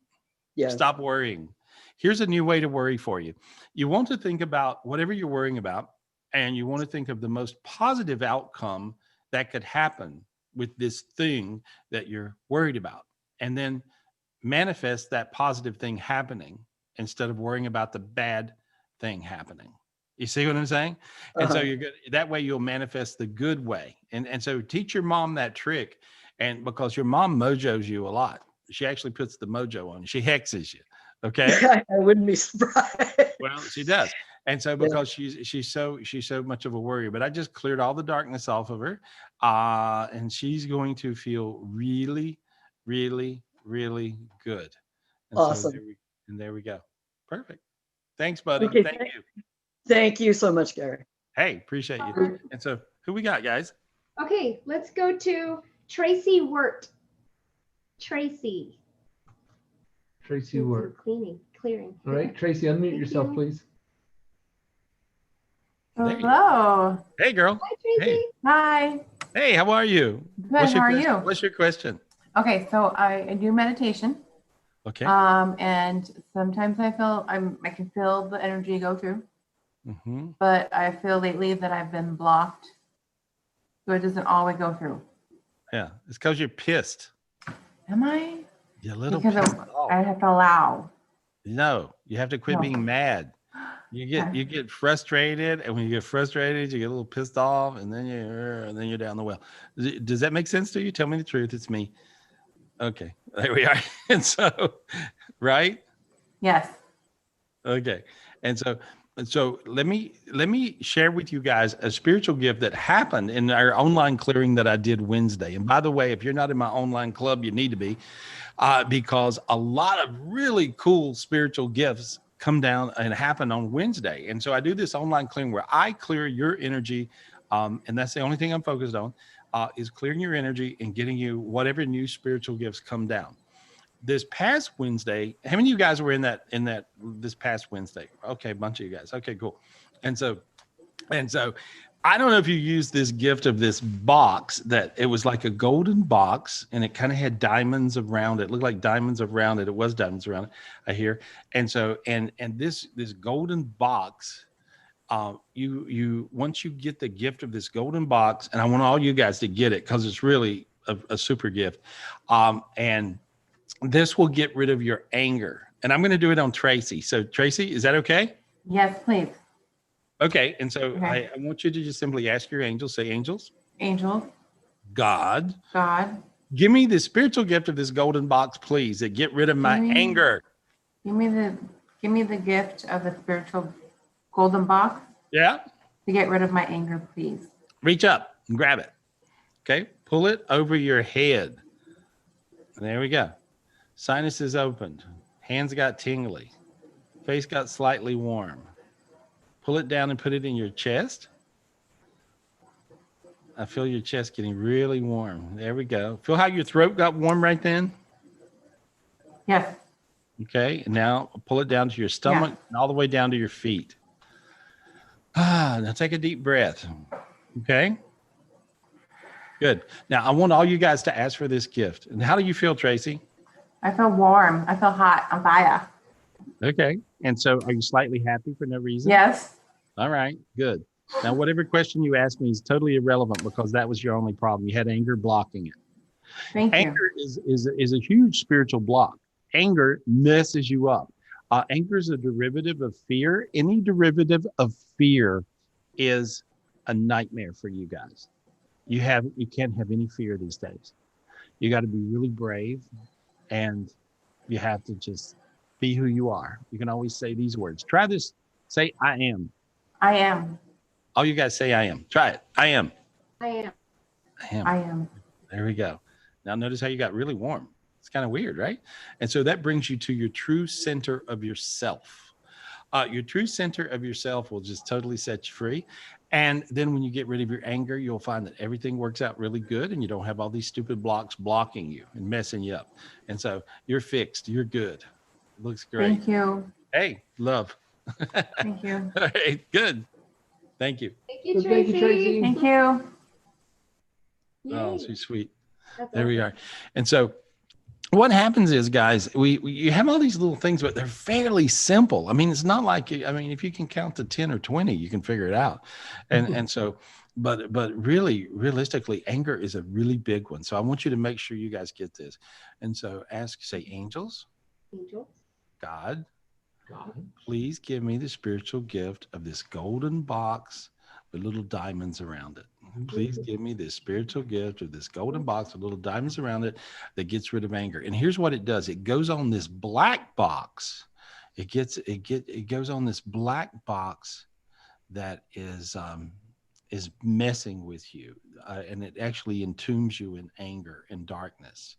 Yeah. Stop worrying. Here's a new way to worry for you. You want to think about whatever you're worrying about, and you want to think of the most positive outcome that could happen with this thing that you're worried about, and then manifest that positive thing happening instead of worrying about the bad thing happening. You see what I'm saying? And so you're good. That way you'll manifest the good way. And so teach your mom that trick. And because your mom mojos you a lot, she actually puts the mojo on you. She hexes you. Okay. I wouldn't be surprised. Well, she does. And so because she's so much of a worrier, but I just cleared all the darkness off of her. And she's going to feel really, really, really good. And awesome. So there we go. Perfect. Thanks, buddy. Okay, Thank you. Thank you so much, Gary. Hey, appreciate you. And so who we got, guys? Okay, let's go to Tracy Wirt. Tracy Wirt. Clearing. All right, Tracy, unmute yourself, please. Hello. Hey, girl. Hi, Tracy. Hey. Hi. Hey, how are you? Good. How are you? What's your question? Okay, so I do meditation. Okay. And sometimes I can feel the energy go through. Mm-hmm. But I feel lately that I've been blocked, so it doesn't always go through. Yeah, it's because you're pissed. Am I? You're a little because pissed off. I have to allow. No, you have to quit being mad. You get frustrated, and when you get frustrated, you get a little pissed off, and then you're down the well. Does that make sense to you? Tell me the truth. It's me. Okay, there we are. And so, right? Yes. Okay, and so let me share with you guys a spiritual gift that happened in our online clearing that I did Wednesday. And by the way, if you're not in my online club, you need to be, because a lot of really cool spiritual gifts come down and happen on Wednesday. And so I do this online clearing where I clear your energy, and that's the only thing I'm focused on, is clearing your energy and getting you whatever new spiritual gifts come down. This past Wednesday, how many of you guys were in that this past Wednesday? Okay, a bunch of you guys. Okay, cool. And so I don't know if you used this gift of this box that it was like a golden box, and it kind of had diamonds around it. It looked like diamonds around it. It was diamonds around it, I hear. And so and this golden box, you once you get the gift of this golden box, and I want all you guys to get it because it's really a super gift. And this will get rid of your anger. And I'm going to do it on Tracy. So Tracy, is that okay? Yes, please. Okay. And so I want you to just simply ask your angels, say, angels, God, give me the spiritual gift of this golden box, please, that get rid of my anger. Give me the gift of the spiritual golden box. Yeah. To get rid of my anger, please. Reach up and grab it. Okay. Pull it over your head. There we go. Sinuses opened. Hands got tingly. Face got slightly warm. Pull it down and put it in your chest. I feel your chest getting really warm. There we go. Feel how your throat got warm right then? Yes. Okay. And now pull it down to your stomach and all the way down to your feet. Now take a deep breath. Okay. Good. Now I want all you guys to ask for this gift. And how do you feel, Tracy? I feel warm. I feel hot. On fire. Okay. And so are you slightly happy for no reason? Yes. All right. Good. Now, whatever question you asked me is totally irrelevant because that was your only problem. You had anger blocking it. Thank you. Anger is a huge spiritual block. Anger messes you up. Anger is a derivative of fear. Any derivative of fear is a nightmare for you guys. you can't have any fear these days. You got to be really brave, and you have to just be who you are. You can always say these words. Try this. Say, I am. I am. All you guys say, I am. Try it. I am. I am. I am. I am. There we go. Now notice how you got really warm. It's kind of weird, right? And so that brings you to your true center of yourself. Your true center of yourself will just totally set you free. And then when you get rid of your anger, you'll find that everything works out really good and you don't have all these stupid blocks blocking you and messing you up. And so you're fixed. You're good. It looks great. Thank you. Hey, love. Thank you. All right, good. Thank you. Thank you, Thank you, Tracy. Tracy. Thank you. Oh, Yay. she's sweet. That's There we awesome. are. And so what happens is, guys, you have all these little things, but they're fairly simple. I mean, it's not like, I mean, if you can count to 10 or 20, you can figure it out. And so, but really, realistically, anger is a really big one. So I want you to make sure you guys get this. And so say, angels, Angels. God, God. please give me the spiritual gift of this golden box with little diamonds around it. Please give me this spiritual gift of this golden box with little diamonds around it that gets rid of anger. And here's what it does. It goes on this black box. It goes on this black box that is messing with you. And it actually entombs you in anger and darkness.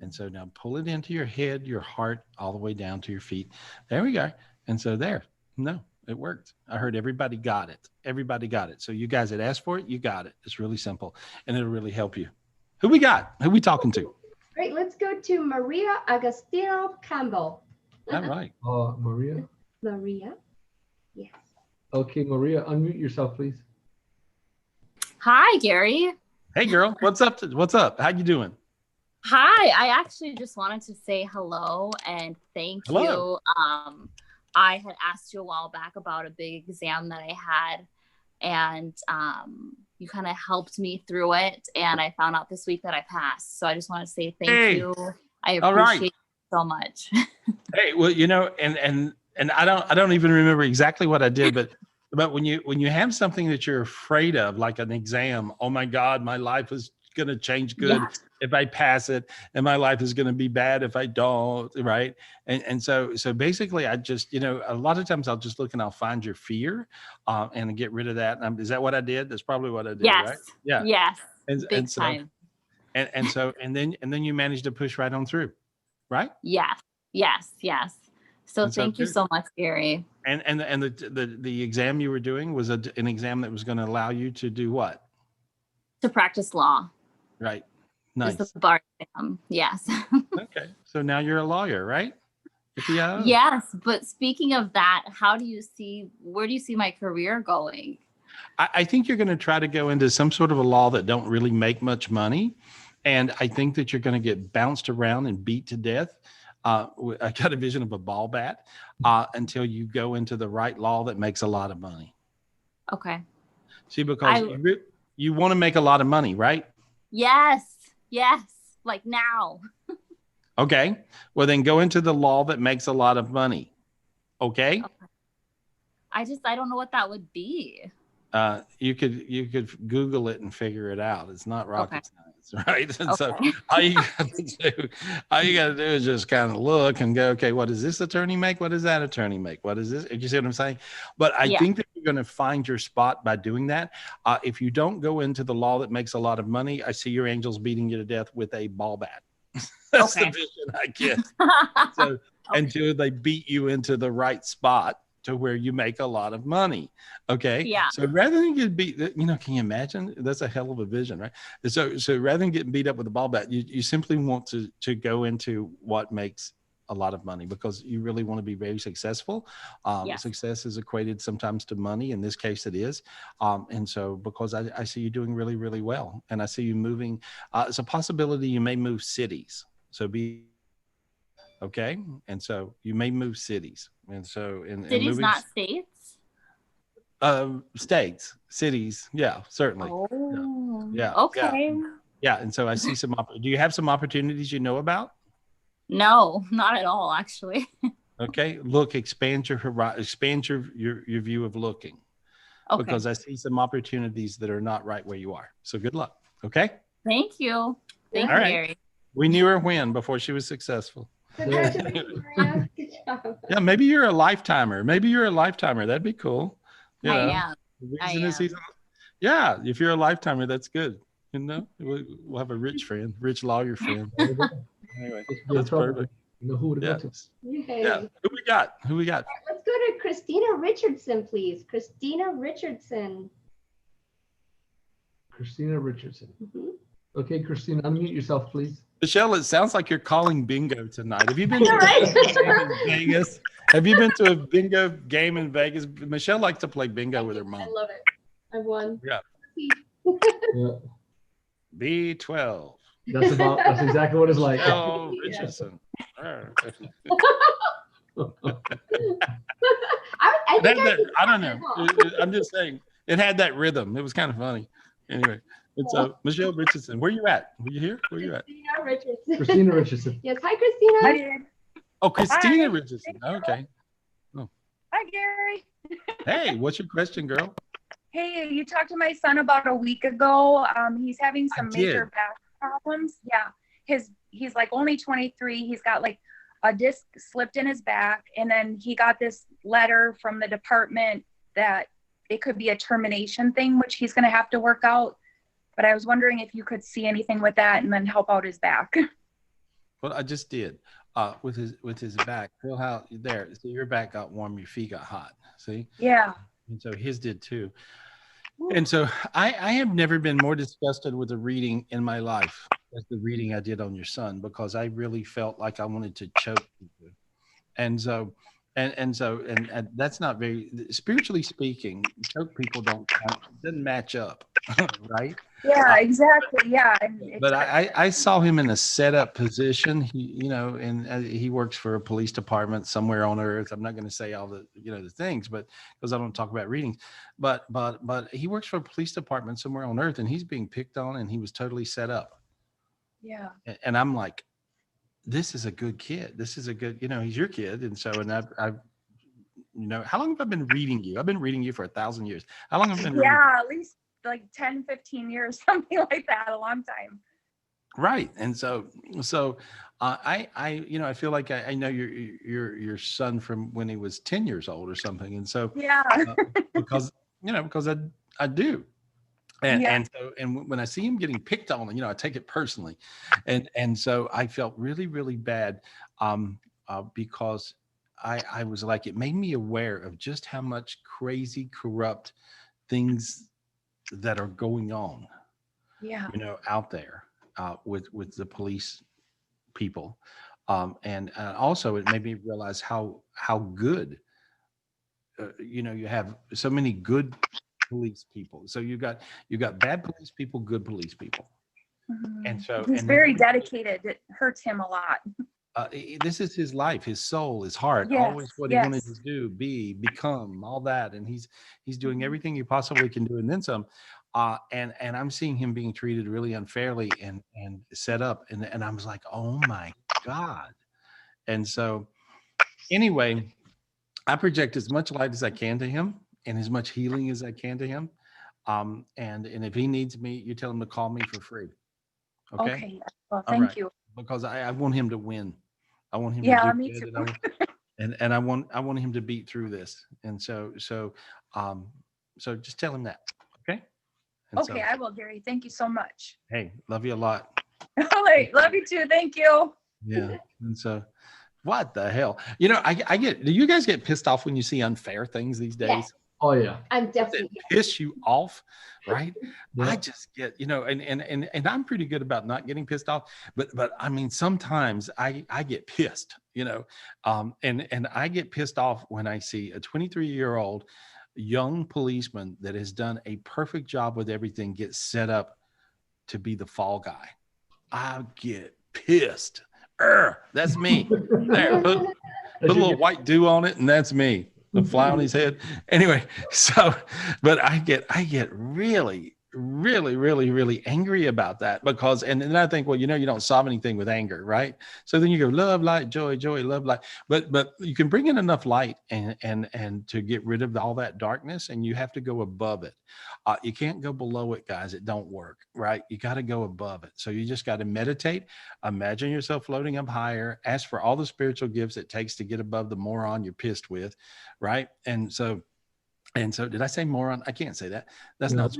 And so now pull it into your head, your heart, all the way down to your feet. There we go. And so there. No, it worked. I heard everybody got it. Everybody got it. So you guys that asked for it, you got it. It's really simple and it'll really help you. Who we got? Who we talking to? Great. Let's go to Maria Agostino Campbell. All right. Maria. Maria. Yes. Okay, Maria, unmute yourself, please. Hi, Gary. Hey girl, what's up? What's up? How you doing? Hi. I actually just wanted to say hello and thank Hello. you. I had asked you a while back about a big exam that I had, and you kind of helped me through it. And I found out this week that I passed. So I just want to say thank you. I All right. appreciate it so much. Hey, well, you know, and I don't even remember exactly what I did, but when you have something that you're afraid of, like an exam, oh my God, my life is going to change good Yeah. if I pass it, and my life is going to be bad if I don't, right? And so basically, I just, you know, a lot of times I'll just look and I'll find your fear, and get rid of that. Is that what I did? That's probably what I did, Yes. right? Yeah. Yes. And Big so, time. and so and then you managed to push right on through, right? Yes. Yes. Yes. So And so thank you good. so much, Gary. And the exam you were doing was an exam that was going to allow you to do what? To practice law. Right. Nice. Is the bar exam. Yes. Okay. So now you're a lawyer, right? Yeah. Yes. But speaking of that, where do you see my career going? I think you're going to try to go into some sort of a law that don't really make much money. And I think that you're going to get bounced around and beat to death. I got a vision of a ball bat until you go into the right law that makes a lot of money. Okay. See, because you want to make a lot of money, right? Yes. Yes. Like now. Okay. Well, then go into the law that makes a lot of money. Okay. I don't know what that would be. You could Google it and figure it out. It's not rocket science, right? And so Okay. all you got to do is just kind of look and go, okay, what does this attorney make? What does that attorney make? What is this? You see what I'm saying? But I think that you're going to find your spot by doing that. If you don't go into the law that makes a lot of money, I see your angels beating you to death with a ball bat. That's the vision I get. So until they beat you into the right spot to where you make a lot of money. Okay. Yeah. So rather than get beat, you know, can you imagine? That's a hell of a vision, right? So rather than getting beat up with a ball bat, you simply want to go into what makes a lot of money, because you really want to be very successful. Success is equated sometimes to money. In this case, it is. And so because I see you doing really, really well, and I see you moving, it's a possibility you may move cities. So okay. And so you may move cities. And so cities, not states? States, cities. Yeah, certainly. Oh, yeah. Okay. Yeah. And so I see do you have some opportunities you know about? No, not at all, actually. Okay. Look, expand your view of looking. Okay. because I see some opportunities that are not right where you are. So good luck. Okay. Thank you. Thank All you, right. Gary. We knew her when before she was successful. Congratulations, Maria. Good job. Yeah, maybe you're a lifetimer. That'd be cool. You know, I am. the I reason is am. yeah, if you're a lifetimer, that's good. You know, we'll have a rich lawyer friend. Anyway, Just be in that's trouble. perfect. You know who to Yeah. go to. Yay. Yeah. Who we got? Let's go to Christina Richardson, please. Christina Richardson. Christina Richardson. Mhm. Okay, Christina, unmute yourself, please. Michelle, it sounds like you're calling bingo tonight. Have you been I know, right? to Vegas? Have you been to a bingo game in Vegas? Michelle likes to play bingo with her I mom. love it. I won. Yeah. Yeah, B12. that's exactly what it's like. Michelle Richardson. I think I don't know. I'm just saying it had that rhythm. It was kind of funny. Anyway, it's Michelle Richardson. Where you at? Were you here? Where you at? Christina Richardson. Christina Richardson. Yes. Hi, Christina. I did. Oh, Christina Hi. Richardson. Okay. Hi, Gary. Hey, what's your question, girl? Hey, you talked to my son about a week ago. He's having some major did. back problems. Yeah. He's like only 23. He's got like a disc slipped in his back. And then he got this letter from the department that it could be a termination thing, which he's going to have to work out. But I was wondering if you could see anything with that and then help out his back. Well, I just did. With his back. Feel how there. So your back got warm, your feet got hot. See? Yeah. And so his did too. And so I have never been more disgusted with a reading in my life as the reading I did on your son, because I really felt like I wanted to choke people. And so and that's not very, spiritually speaking, choke people doesn't match up, right? Yeah, exactly. Yeah. But I saw him in a setup position. He works for a police department somewhere on earth. I'm not going to say all the the things, but because I don't talk about readings. But he works for a police department somewhere on earth, and he's being picked on, and he was totally set up. Yeah. And I'm like, this is a good kid. This is a good, he's your kid, and so I've how long have I been reading you? I've been reading you for 1,000 years. How long have I been reading you? Yeah, at least like 10, 15 years, something like that, a long time. Right. And so I feel like I know your son from when he was 10 years old or something. And so, yeah, because I do. And, Yeah. and when I see him getting picked on, I take it personally. And so I felt really, really bad because I was like, it made me aware of just how much crazy, corrupt things that are going on, yeah, out there with the police people. And also it made me realize how good, you have so many good police people. So you got bad police people, good police people. Mhm. And so he's very dedicated. It hurts him a lot. this is his life, his soul, his heart, Yes, always what he wanted to do, become, all that. And he's doing everything he possibly can do and then some. And I'm seeing him being treated really unfairly and set up. And I was like, oh my God. And so anyway, I project as much light as I can to him and as much healing as I can to him. And if he needs me, you tell him to call me for free. Okay. Well, All thank right. you. Because I want him to win. I want him Yeah, to do me good, too. and I want him to beat through this. And so just tell him that. Okay. And Okay, I will, Gary. Thank you so much. Hey, love you a lot. All right, love you too. Thank you. Yeah. And so what the hell? Do you guys get pissed off when you see unfair things these days? Yes. Oh yeah. I'm Does definitely. it piss you off, right? Yeah. I just get, and I'm pretty good about not getting pissed off, but I mean, sometimes I get pissed, and I get pissed off when I see a 23-year-old young policeman that has done a perfect job with everything get set up to be the fall guy. I get pissed. That's me. There, put a little white dew on it, and that's me. The fly on his head. Anyway, so, but I get really, really, really, really angry about that because, and then I think, well, you don't solve anything with anger, right? So then you go love, light, joy, joy, love, light. But you can bring in enough light and to get rid of all that darkness, and you have to go above it. You can't go below it, guys. It don't work, right? You got to go above it. So you just got to meditate. Imagine yourself floating up higher. Ask for all the spiritual gifts it takes to get above the moron you're pissed with, right? And so did I say moron? I can't say that. That's No. not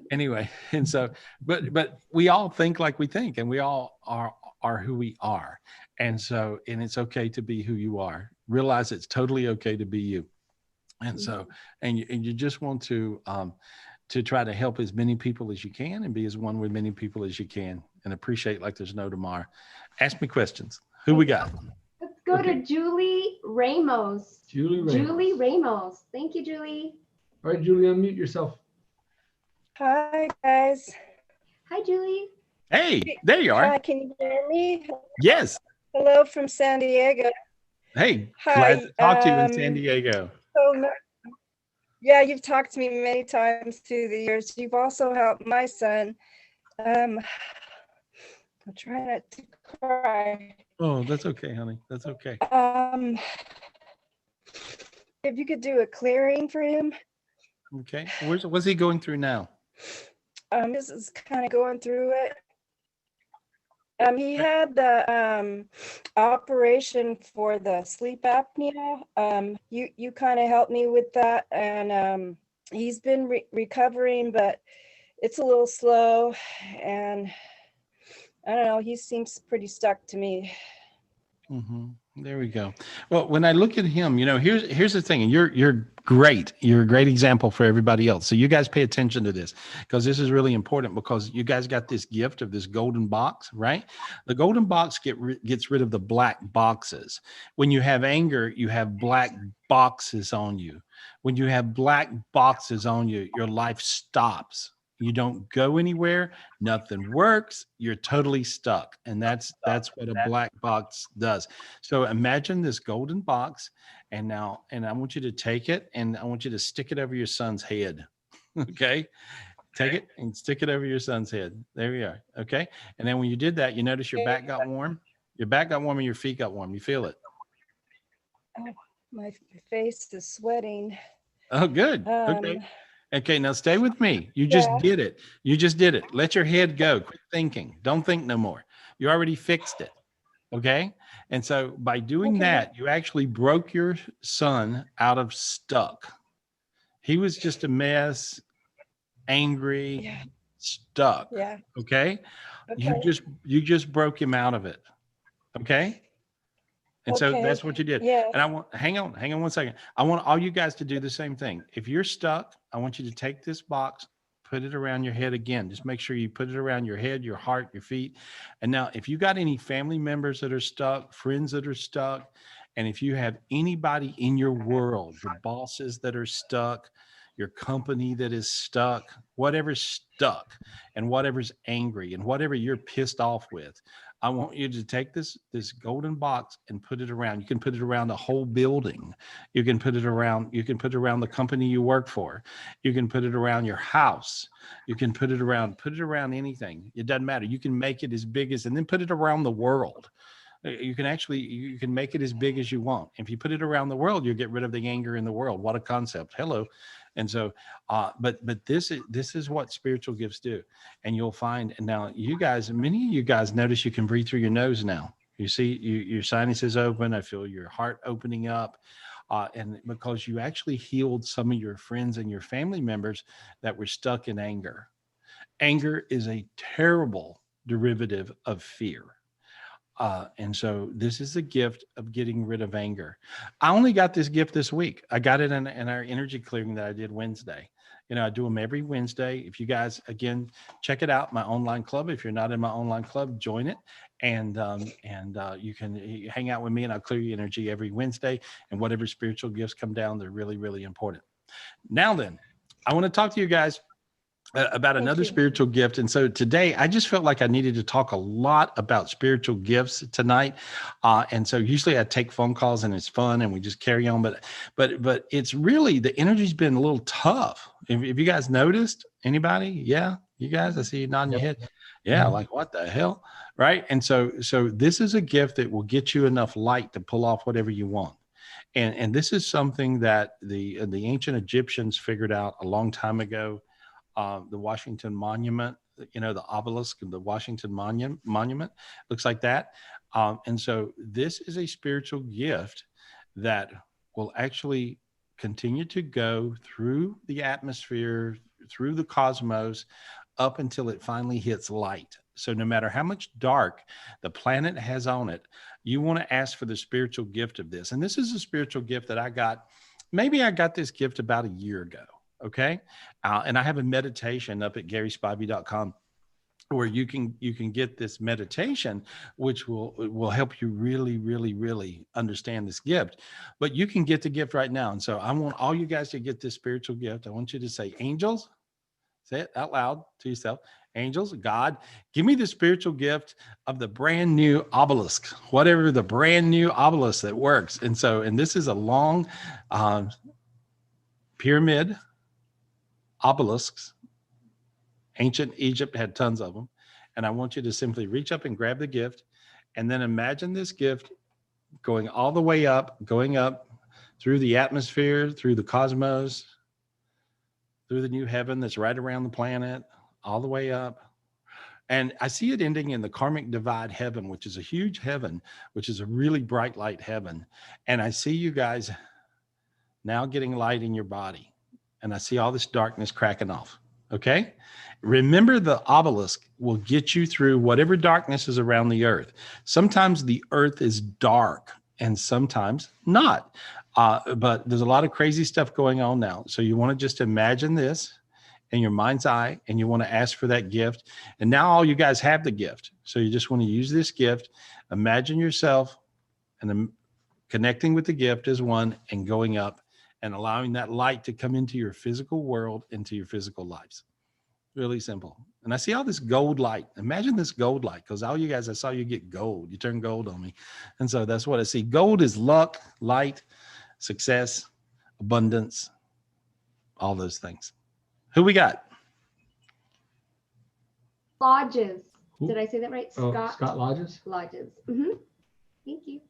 anyway. And so, but we all think like we think, and we all are who we are. And so, and it's okay to be who you are. Realize it's totally okay to be you. And so, and you just want to try to help as many people as you can and be as one with many people as you can and appreciate like there's no tomorrow. Ask me questions. Who we got? Let's go to Julie Ramos. Julie Ramos. Thank you, Julie. All right, Julie, unmute yourself. Hi, guys. Hi, Julie. Hey, there you are. Hi, can you hear me? Yes. Hello from San Diego. Hey, Hi, glad to talk to you in San Diego. Yeah, you've talked to me many times through the years. You've also helped my son. I'll try not to cry. Oh, that's okay, honey. That's okay. If you could do a clearing for him. Okay. What's he going through now? This is kind of going through it. He had the operation for the sleep apnea. You kind of helped me with that, and he's been recovering, but it's a little slow, and I don't know. He seems pretty stuck to me. Mm-hmm. There we go. Well, when I look at him, here's the thing, and you're great. You're a great example for everybody else. So you guys pay attention to this because this is really important because you guys got this gift of this golden box, right? The golden box gets rid of the black boxes. When you have anger, you have black boxes on you. When you have black boxes on you, your life stops. You don't go anywhere. Nothing works. You're totally stuck. And that's what a black box does. So imagine this golden box. And I want you to take it and I want you to stick it over your son's head. Okay. Take it and stick it over your son's head. There we are. Okay. And then when you did that, you notice your back got warm. Your back got warm and your feet got warm. You feel it? Oh, my face is sweating. Oh, good. Okay. Okay, now stay with me. You just did it. You just did it. Let your head go. Quit thinking. Don't think no more. You already fixed it. Okay? And so by doing that, you actually broke your son out of stuck. He was just a mess, angry, stuck. Yeah. Okay? You just broke him out of it. Okay? And so that's what you did. Yeah. And hang on 1 second. I want all you guys to do the same thing. If you're stuck, I want you to take this box, put it around your head again. Just make sure you put it around your head, your heart, your feet. And now if you got any family members that are stuck, friends that are stuck, and if you have anybody in your world, your bosses that are stuck, your company that is stuck, whatever's stuck and whatever's angry and whatever you're pissed off with, I want you to take this golden box and put it around. You can put it around a whole building. You can put it around the company you work for. You can put it around your house. You can put it around anything. It doesn't matter. You can make it as big as, and then put it around the world. You can make it as big as you want. If you put it around the world, you'll get rid of the anger in the world. What a concept. Hello. And so, but this is what spiritual gifts do. And you'll find, and now you guys, many of you guys notice you can breathe through your nose now. You see your sinuses open. I feel your heart opening up. And because you actually healed some of your friends and your family members that were stuck in anger. Anger is a terrible derivative of fear. And so this is the gift of getting rid of anger. I only got this gift this week. I got it in our energy clearing that I did Wednesday. I do them every Wednesday. If you guys, again, check it out, my online club. If you're not in my online club, join it. And you can hang out with me and I'll clear your energy every Wednesday. And whatever spiritual gifts come down, they're really, really important. Now then, I want to talk to you guys about Thank another you. spiritual gift. And so today I just felt like I needed to talk a lot about spiritual gifts tonight. And so usually I take phone calls and it's fun and we just carry on, but it's really, the energy's been a little tough. If you guys noticed, anybody? Yeah. You guys, I see you nodding your head. Yeah. Like what the hell? Right. And so this is a gift that will get you enough light to pull off whatever you want. And this is something that the ancient Egyptians figured out a long time ago. The Washington Monument, the obelisk of the Washington Monument looks like that. And so this is a spiritual gift that will actually continue to go through the atmosphere, through the cosmos, up until it finally hits light. So no matter how much dark the planet has on it, you want to ask for the spiritual gift of this. And this is a spiritual gift that I got. Maybe I got this gift about a year ago. Okay. And I have a meditation up at GarySpivey.com where you can get this meditation, which will help you really, really, really understand this gift. But you can get the gift right now. And so I want all you guys to get this spiritual gift. I want you to say, angels, say it out loud to yourself. Angels, God, give me the spiritual gift of the brand new obelisk, whatever the brand new obelisk that works. And this is a long pyramid obelisks. Ancient Egypt had tons of them. And I want you to simply reach up and grab the gift and then imagine this gift going all the way up, going up through the atmosphere, through the cosmos, through the new heaven that's right around the planet, all the way up. And I see it ending in the karmic divide heaven, which is a huge heaven, which is a really bright light heaven. And I see you guys now getting light in your body. And I see all this darkness cracking off. Okay. Remember, the obelisk will get you through whatever darkness is around the earth. Sometimes the earth is dark and sometimes not. But there's a lot of crazy stuff going on now. So you want to just imagine this in your mind's eye and you want to ask for that gift. And now all you guys have the gift. So you just want to use this gift. Imagine yourself and connecting with the gift as one and going up and allowing that light to come into your physical world, into your physical lives. Really simple. And I see all this gold light. Imagine this gold light, because all you guys, I saw you get gold. You turn gold on me. And so that's what I see. Gold is luck, light, success, abundance, all those things. Who we got? Lodges. Who? Did I say that right? Oh, Scott Lodges. Lodges. Thank you.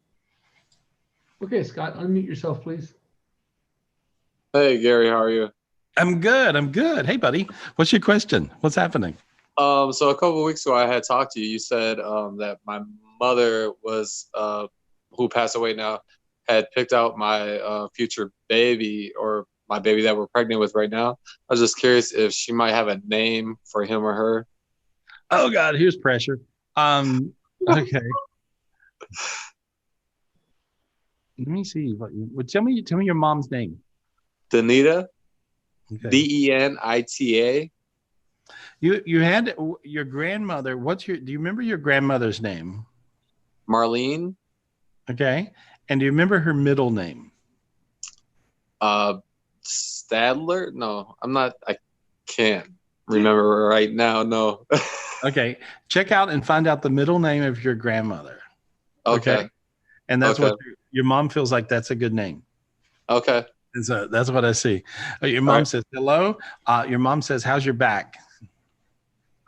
Okay, Scott, unmute yourself, please. Hey, Gary, how are you? I'm good. I'm good. Hey, buddy. What's your question? What's happening? So a couple of weeks ago, I had talked to you. You said that my mother was, who passed away now, had picked out my future baby, or my baby that we're pregnant with right now. I was just curious if she might have a name for him or her. Oh God, here's pressure. Okay. Let me see. Tell me your mom's name. Denita. Okay. Denita. You had your grandmother. Do you remember your grandmother's name? Marlene. Okay. And do you remember her middle name? Stadler? No, I'm not. I can't remember right now. No. Okay. Check out and find out the middle name of your grandmother. Okay. And that's what your mom feels like. That's a good name. Okay. And so that's what I see. Your mom says hello. Your mom says, "How's your back?"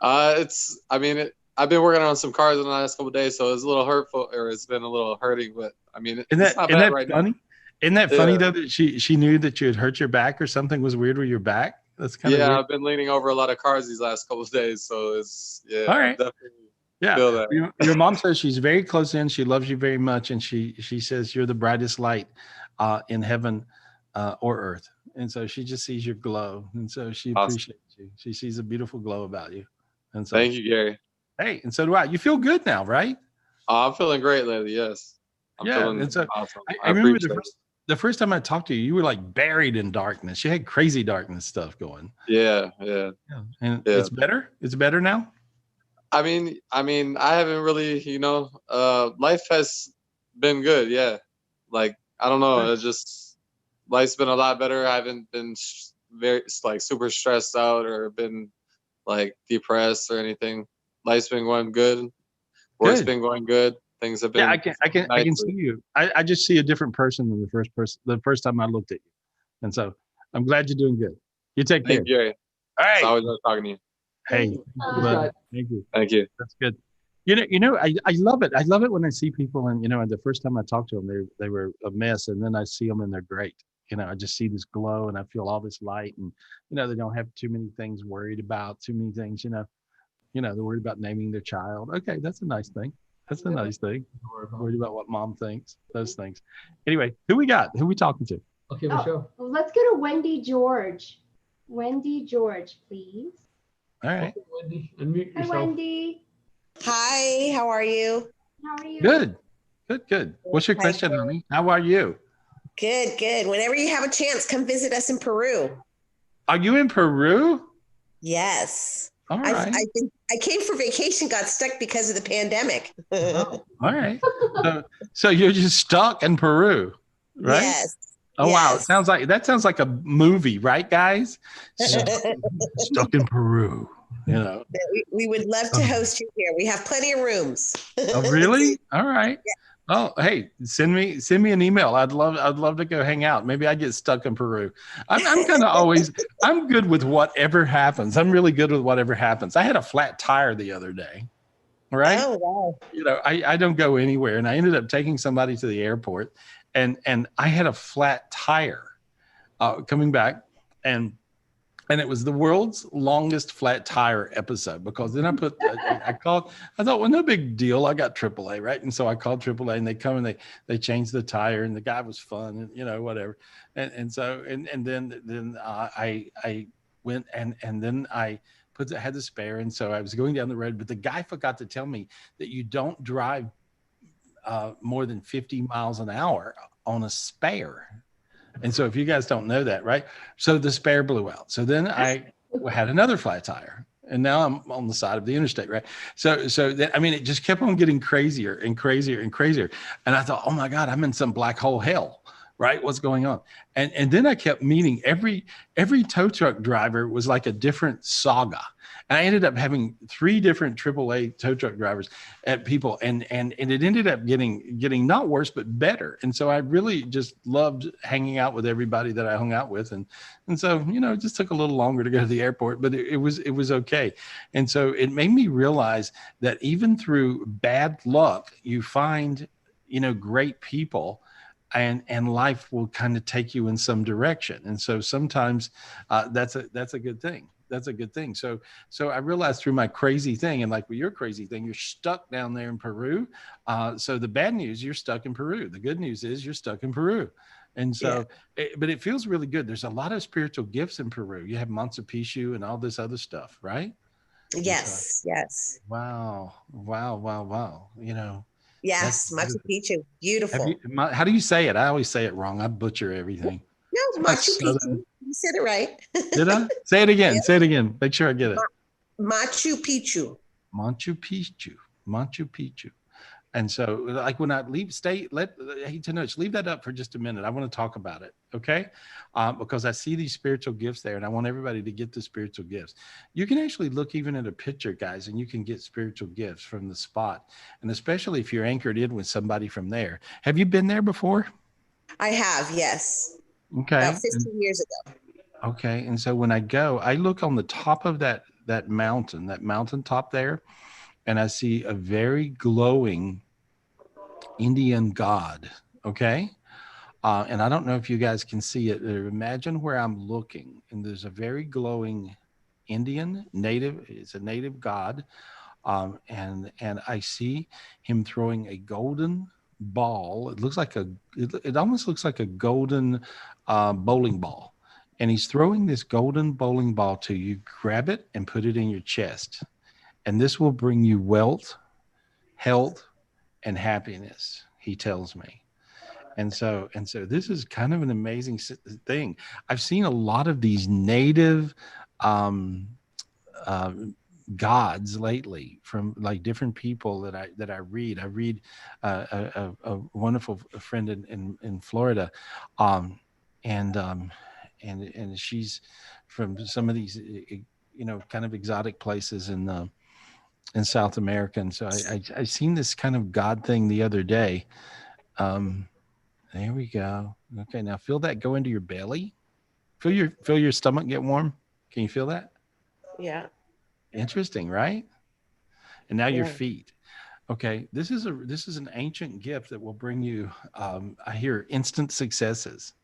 I've been working on some cars in the last couple of days, so it's a little hurtful, or it's been a little hurting. But I mean, it's not bad right now. Isn't that funny though, that she knew that you had hurt your back or something was weird with your back? That's kind of weird. I've been leaning over a lot of cars these last couple of days, so it's all right. Definitely feel that. Your mom says she's very close in. She loves you very much, and she says you're the brightest light in heaven or earth. And so she just sees your glow, and so she appreciates you. She sees a beautiful glow about you. And so thank you, Gary. Hey, and so do I. You feel good now, right? I'm feeling great lately. Yes. I'm feeling awesome. I remember the first time I talked to you, you were like buried in darkness. You had crazy darkness stuff going. Yeah. And it's better. It's better now. I mean, I haven't really, life has been good. Yeah. Like, I don't know. It's just, life's been a lot better. I haven't been very, like, super stressed out or been like depressed or anything. Life's been going good. Work's Good. been going good. Things have Yeah, been I can nicely. see you. I just see a different person than the first time I looked at you. And so I'm glad you're doing good. You take care. Thank you. All It's right. always nice talking to you. Hey, Thanks, bud. guys. Thank you. Thank you. That's good. I love it. I love it when I see people and, and the first time I talked to them, they were a mess. And then I see them and they're great. I just see this glow and I feel all this light and, they don't have too many things worried about, too many things, they're worried about naming their child. Okay. That's a nice thing. That's a nice thing. Worried about what mom thinks, those things. Anyway, who we got? Who we talking to? Okay, Michelle. Well, let's go to Wendy George. Wendy George, please. All right. Okay, Wendy, unmute Hi, yourself. Wendy. Hi, how are you? How are you? Good. Good. What's your Hi, question, good. honey? How are you? Good. Whenever you have a chance, come visit us in Peru. Are you in Peru? Yes. All right. I came for vacation, got stuck because of the pandemic. All right. So you're just stuck in Peru, right? Yes. Oh, wow. It yes. sounds like a movie, right, guys? Stuck in Peru, We would love to host you here. We have plenty of rooms. Oh, really? All right. Oh, hey, send me an email. I'd love to go hang out. Maybe I get stuck in Peru. I'm kind of I'm good with whatever happens. I'm really good with whatever happens. I had a flat tire the other day. Right? Oh, wow. I don't go anywhere, and I ended up taking somebody to the airport, and I had a flat tire coming back, and it was the world's longest flat tire episode, because then I thought, well, no big deal. I got AAA, right? And so I called AAA and they come and they changed the tire, and the guy was fun and, whatever. And so, then I went and then I had the spare. And so I was going down the road, but the guy forgot to tell me that you don't drive more than 50 miles an hour on a spare. And so if you guys don't know that, right? So the spare blew out. So then I had another flat tire, and now I'm on the side of the interstate, right? So then, it just kept on getting crazier and crazier and crazier. And I thought, oh my God, I'm in some black hole hell, right? What's going on? And then I kept meeting every tow truck driver was like a different saga. And I ended up having 3 different AAA tow truck drivers at people, and it ended up getting not worse but better. And so I really just loved hanging out with everybody that I hung out with, and so it just took a little longer to go to the airport, but it was okay. And so it made me realize that even through bad luck, you find great people. And life will kind of take you in some direction. And so sometimes that's a good thing. That's a good thing. So I realized through my crazy thing, and like with your crazy thing, you're stuck down there in Peru. So the bad news, you're stuck in Peru. The good news is you're stuck in Peru. And so, but it feels really good. There's a lot of spiritual gifts in Peru. You have Machu Picchu and all this other stuff, right? Yes. Yes. Wow. Yes. Machu Picchu. Beautiful. How do you say it? I always say it wrong. I butcher everything. No, Machu Picchu. You said it right. Did I? Say it again. Say it again. Make sure I get it. Machu Picchu. Machu Picchu. And so, like, when I leave, leave that up for just a minute. I want to talk about it, okay? Because I see these spiritual gifts there, and I want everybody to get the spiritual gifts. You can actually look even at a picture, guys, and you can get spiritual gifts from the spot. And especially if you're anchored in with somebody from there. Have you been there before? I have, yes. Okay. About 15 years ago. Okay. And so when I go, I look on the top of that mountaintop there, and I see a very glowing Indian god. Okay. And I don't know if you guys can see it. Imagine where I'm looking, and there's a very glowing it's a native god. And I see him throwing a golden ball. It almost looks like a golden bowling ball. And he's throwing this golden bowling ball to you. Grab it and put it in your chest. And this will bring you wealth, health, and happiness, he tells me. And so this is kind of an amazing thing. I've seen a lot of these native gods lately from like different people that I read. I read a wonderful friend in Florida, and she's from some of these kind of exotic places in South America. And so I seen this kind of God thing the other day. There we go. Okay, now feel that go into your belly. Feel your stomach get warm. Can you feel that? Yeah. Interesting, right? And now your Yeah. feet. Okay, this is an ancient gift that will bring you, I hear, instant successes.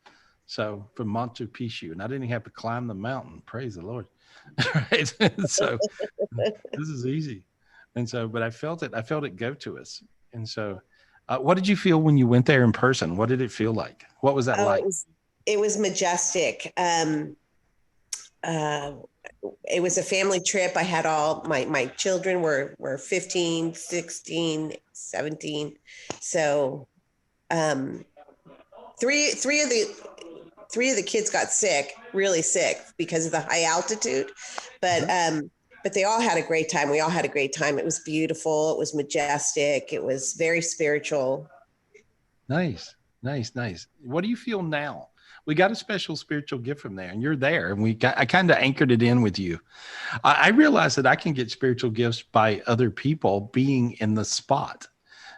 So from Machu Picchu, and I didn't have to climb the mountain. Praise the Lord. Right. So this is easy. And so, but I felt it go to us. And so, what did you feel when you went there in person? What did it feel like? What was that like? It was majestic. It was a family trip. I had all my children were 15, 16, 17. So three of the kids got sick, really sick because of the high altitude. But they all had a great time. We all had a great time. It was beautiful. It was majestic. It was very spiritual. Nice. What do you feel now? We got a special spiritual gift from there, and you're there, and I kind of anchored it in with you. I realized that I can get spiritual gifts by other people being in the spot.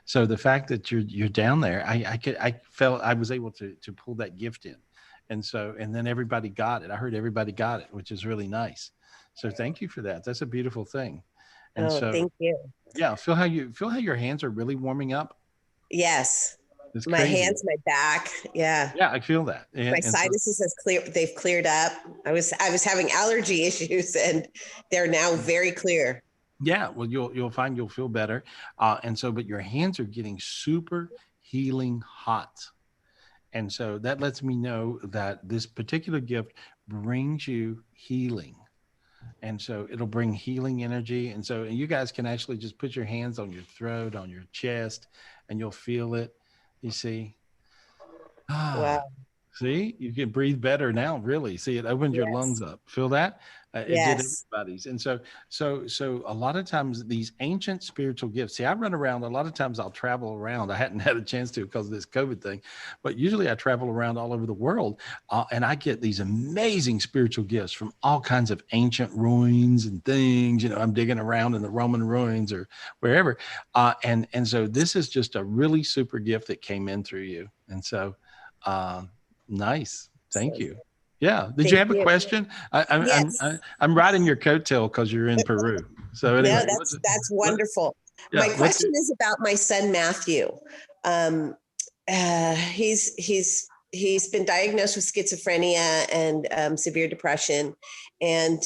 So the fact that you're down there, I felt I was able to pull that gift in, and then everybody got it. I heard everybody got it, which is really nice. So thank you for that. That's a beautiful thing. And Thank you. Yeah, feel how your hands are really warming up. Yes. It's my crazy. Hands, my back. Yeah. Yeah, I feel that. My sinuses they've cleared up. I was having allergy issues, and they're now very clear. Yeah, well, you'll find you'll feel better. But your hands are getting super healing hot. And so that lets me know that this particular gift brings you healing. And so it'll bring healing energy. And so you guys can actually just put your hands on your throat, on your chest, and you'll feel it. You see? Wow. See, you can breathe better now, really. See, it opened your lungs up. Feel that? It did everybody's. And so a lot of times these ancient spiritual gifts, see, I run around, a lot of times I'll travel around. I hadn't had a chance to because of this COVID thing, but usually I travel around all over the world and I get these amazing spiritual gifts from all kinds of ancient ruins and things. I'm digging around in the Roman ruins or wherever. And so this is just a really super gift that came in through you. And so, nice. Thank you. Yeah. Did you have a question? I'm riding your coattail because you're in Peru. So anyway, no, that's wonderful. My question is about my son Matthew. He's been diagnosed with schizophrenia and severe depression, and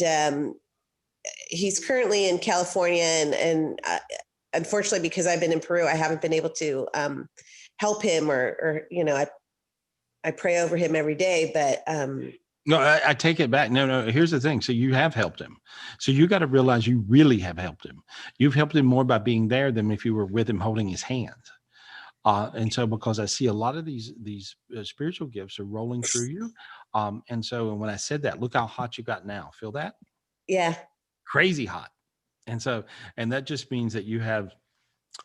he's currently in California. And unfortunately, because I've been in Peru, I haven't been able to help him or I pray over him every day, but no, I take it back. No. Here's the thing. So you have helped him. So you got to realize you really have helped him. You've helped him more by being there than if you were with him holding his hand. And so because I see a lot of these spiritual gifts are rolling through you. And so when I said that, look how hot you got now. Feel that? Yeah. Crazy hot. And that just means that you have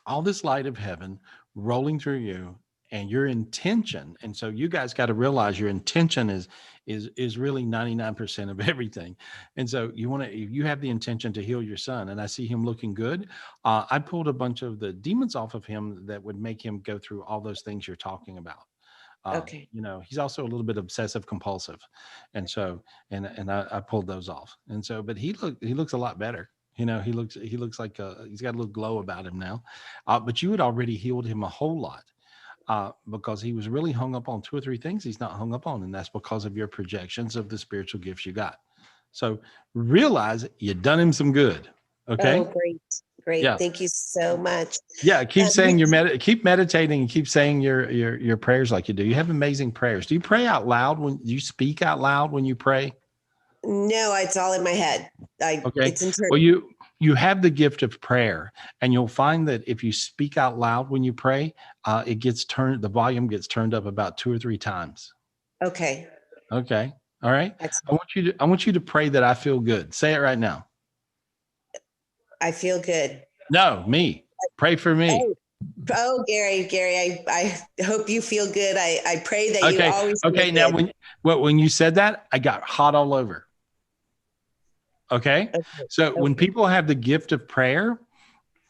all this light of heaven rolling through you. And your intention, and so you guys got to realize your intention is really 99% of everything. And so you have the intention to heal your son, and I see him looking good. I pulled a bunch of the demons off of him that would make him go through all those things you're talking about. Okay. He's also a little bit obsessive compulsive, and so I pulled those off. And so, but he looks a lot better. He looks like he's got a little glow about him now. But you had already healed him a whole lot. Because he was really hung up on 2 or 3 things he's not hung up on. And that's because of your projections of the spiritual gifts you got. So realize you done him some good. Okay. Oh, great. Yeah. Thank you so much. Yeah. Keep saying keep meditating and keep saying your prayers like you do. You have amazing prayers. Do you pray out loud do you speak out loud when you pray? No, it's all in my head. Okay. Well, you have the gift of prayer, and you'll find that if you speak out loud when you pray, the volume gets turned up about 2 or 3 times. Okay. All right. Excellent. I want you to pray that I feel good. Say it right now. I feel good. No, me. Pray for me. Oh, Gary, I hope you feel good. I pray that you always feel okay. Now, good. when you said that, I got hot all over. Okay. So when people have the gift of prayer,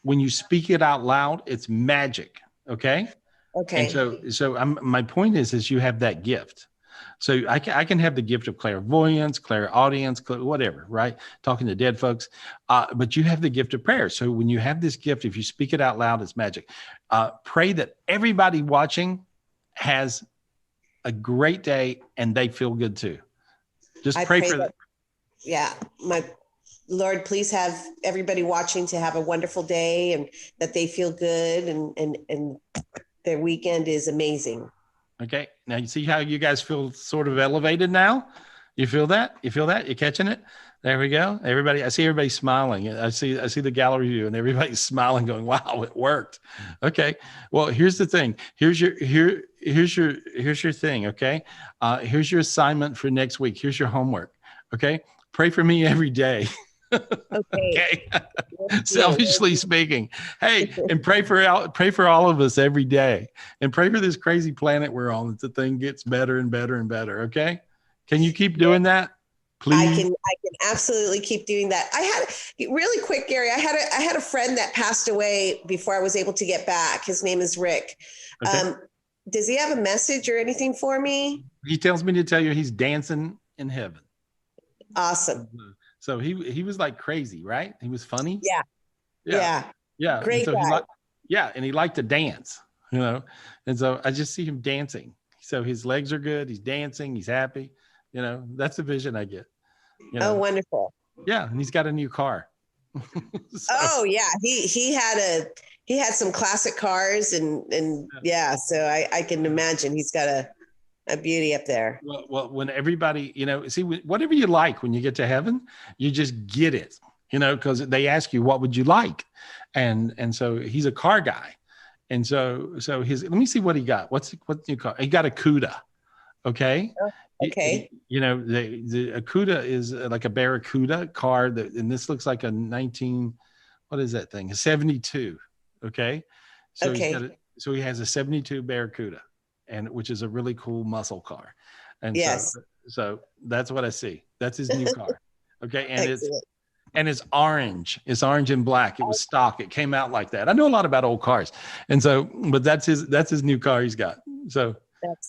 when you speak it out loud, it's magic. Okay. Okay. And so my point is you have that gift. So I can have the gift of clairvoyance, clairaudience, whatever, right? Talking to dead folks. But you have the gift of prayer. So when you have this gift, if you speak it out loud, it's magic. Pray that everybody watching has a great day and they feel good too. Just pray for that. Yeah. My Lord, please have everybody watching to have a wonderful day and that they feel good and their weekend is amazing. Okay. Now you see how you guys feel sort of elevated now? You feel that? You feel that? You catching it? There we go. Everybody, I see everybody smiling. I see the gallery view and everybody's smiling going, wow, it worked. Okay. Well, here's the thing. Here's your thing. Okay. Here's your assignment for next week. Here's your homework. Okay. Pray for me every day. Okay. Selfishly speaking. Hey, and pray for all of us every day. And pray for this crazy planet we're on that the thing gets better and better and better. Okay. Can you keep doing that? Please. I can absolutely keep doing that. I had really quick, Gary. I had a friend that passed away before I was able to get back. His name is Rick. Okay. Does he have a message or anything for me? He tells me to tell you he's dancing in heaven. Awesome. So he was like crazy, right? He was funny. Yeah. Great guy. And he liked to dance, you know. And so I just see him dancing. So his legs are good. He's dancing. He's happy. You know, that's the vision I get. You know? Oh, wonderful. Yeah, and he's got a new car. Oh yeah, he had some classic cars and yeah. So I can imagine he's got a beauty up there. Well, when everybody, you know, see, whatever you like when you get to heaven, you just get it, you know, because they ask you, what would you like? And so he's a car guy. And so let me see what he got. What's new car? He got a CUDA. Okay. Okay. You know, the CUDA is like a Barracuda car and this looks like a what is that thing? A 72. Okay. So okay. So he has a 72 Barracuda. And which is a really cool muscle car. And yes. So that's what I see. That's his new car. Okay. And it's orange. It's orange and black. It was stock. It came out like that. I know a lot about old cars. And so, but that's his new car he's got. So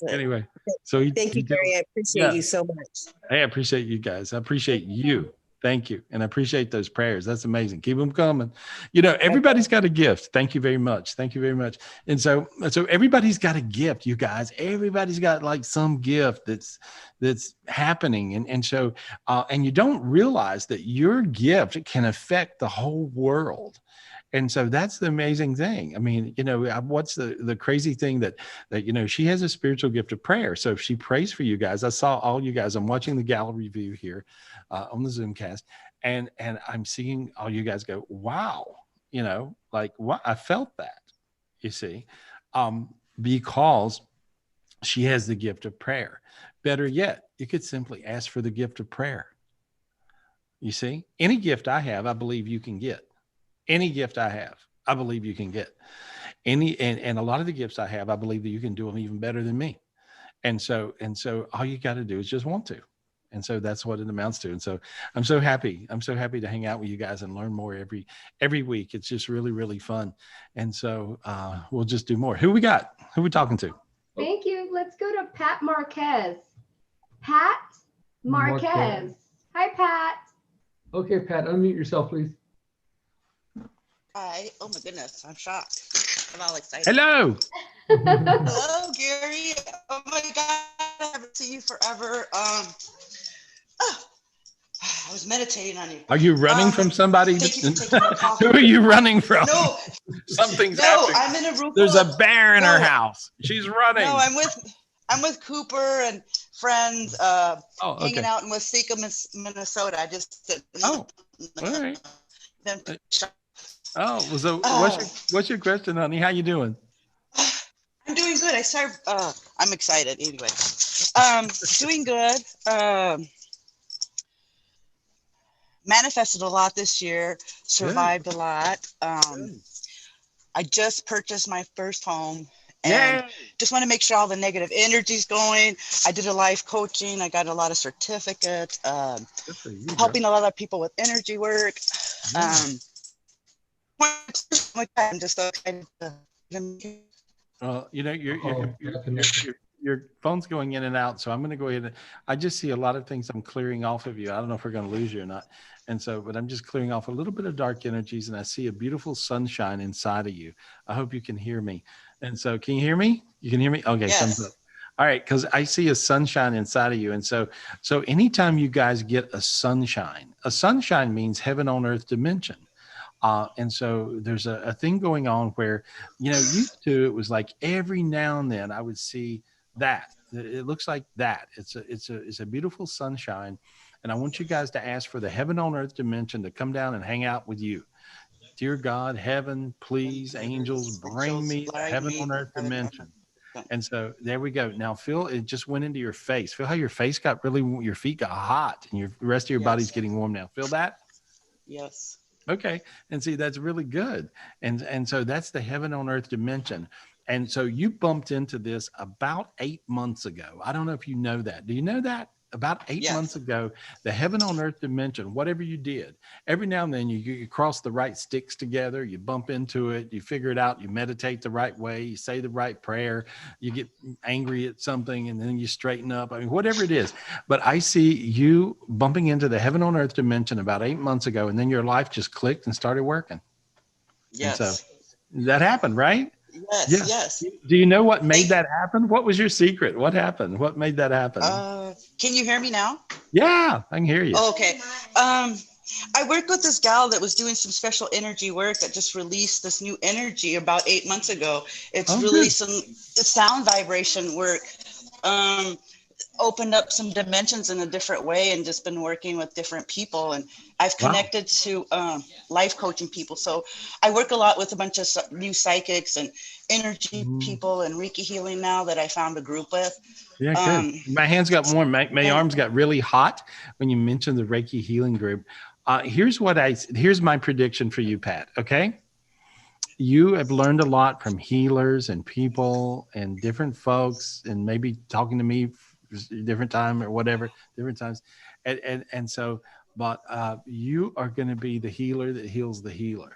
anyway, so thank you, Gary. I appreciate you so much. Hey, I appreciate you guys. I appreciate you. Thank you. And I appreciate those prayers. That's amazing. Keep them coming. You know, everybody's got a gift. Thank you very much. Thank you very much. And so everybody's got a gift, you guys. Everybody's got like some gift that's happening. And so, and you don't realize that your gift can affect the whole world. And so that's the amazing thing. I mean, you know, what's the crazy thing that, you know, she has a spiritual gift of prayer. So if she prays for you guys, I saw all you guys, I'm watching the gallery view here on the Zoomcast, and I'm seeing all you guys go, wow, you know, like what I felt that, you see, because she has the gift of prayer. Better yet, you could simply ask for the gift of prayer. You see, any gift I have, I believe you can get. Any gift I have, I believe you can get. And a lot of the gifts I have, I believe that you can do them even better than me. And so all you got to do is just want to. And so that's what it amounts to. And so I'm so happy. I'm so happy to hang out with you guys and learn more every week. It's just really, really fun. And so we'll just do more. Who we got? Who we talking to? Thank you. Let's go to Pat Marquez. Pat Marquez. Hi, Pat. Okay, Pat, unmute yourself, please. Hi. Oh my goodness, I'm shocked. I'm all excited. Hello. Hello, Gary. Oh my God, I haven't seen you forever. I was meditating on you. Are you running from somebody? Thank you for taking my call. Who are you running from? No. Something's happening. I'm in a room. There's a bear in her house. She's running. No, I'm with Cooper and friends hanging out in Waseca, Minnesota. I just all right. So what's your question, honey? How you doing? I'm doing good. I'm excited anyway. Doing good. Manifested a lot this year, survived a lot. I just purchased my first home And just want to make sure all the negative energy's going. I did a life coaching. I got a lot of certificates, helping a lot of people with energy work. I'm just so excited to you know, your phone's going in and out, so I'm going to go ahead and I just see a lot of things I'm clearing off of you. I don't know if we're going to lose you or not. And so, but I'm just clearing off a little bit of dark energies, and I see a beautiful sunshine inside of you. I hope you can hear me. And so, can you hear me? You can hear me? Okay, thumbs up. All right, because I see a sunshine inside of you. And so anytime you guys get a sunshine means heaven on earth dimension. And so there's a thing going on where, you know, used to, it was like every now and then I would see that. It looks like that. It's a beautiful sunshine. And I want you guys to ask for the heaven on earth dimension to come down and hang out with you. Dear God, heaven, please, angels, bring me the heaven on earth dimension. And so there we go. Now, Phil, it just went into your face. Feel how your face got your feet got hot and the rest of your body's getting warm now. Feel that? Yes. Okay. And see, that's really good. And so that's the heaven on earth dimension. And so you bumped into this about 8 months ago. I don't know if you know that. Do you know that? About 8 months ago, the heaven on earth dimension, whatever you did, every now and then you cross the right sticks together, you bump into it, you figure it out, you meditate the right way, you say the right prayer, you get angry at something, and then you straighten up. I mean, whatever it is. But I see you bumping into the heaven on earth dimension about 8 months ago, and then your life just clicked and started working. Yes. And so that happened, right? Yes, yes. Do you know what made that happen? What was your secret? What happened? What made that happen? Can you hear me now? Yeah, I can hear you. Oh, okay. I worked with this gal that was doing some special energy work that just released this new energy about 8 months ago. It's really some sound vibration work. Opened up some dimensions in a different way and just been working with different people. And I've connected to life coaching people. So I work a lot with a bunch of new psychics and energy people and Reiki healing now that I found a group with. Yeah, good. My hands got warm. My arms got really hot when you mentioned the Reiki healing group. Here's my prediction for you, Pat. Okay. You have learned a lot from healers and people and different folks, and maybe talking to me different time or whatever, different times. And so, but you are going to be the healer that heals the healer.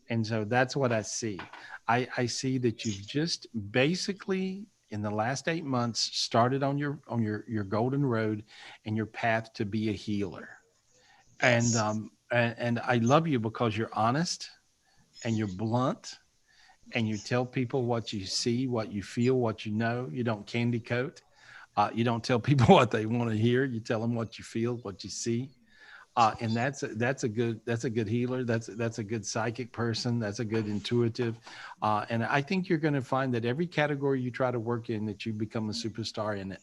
And so that's what I see. I see that you've just basically in the last 8 months started on your golden road and your path to be a healer. Yes. And I love you because you're honest and you're blunt and you tell people what you see, what you feel, what you know. You don't candy coat. You don't tell people what they want to hear. You tell them what you feel, what you see. And that's a good healer. That's a good psychic person. That's a good intuitive. And I think you're going to find that every category you try to work in, that you become a superstar in it.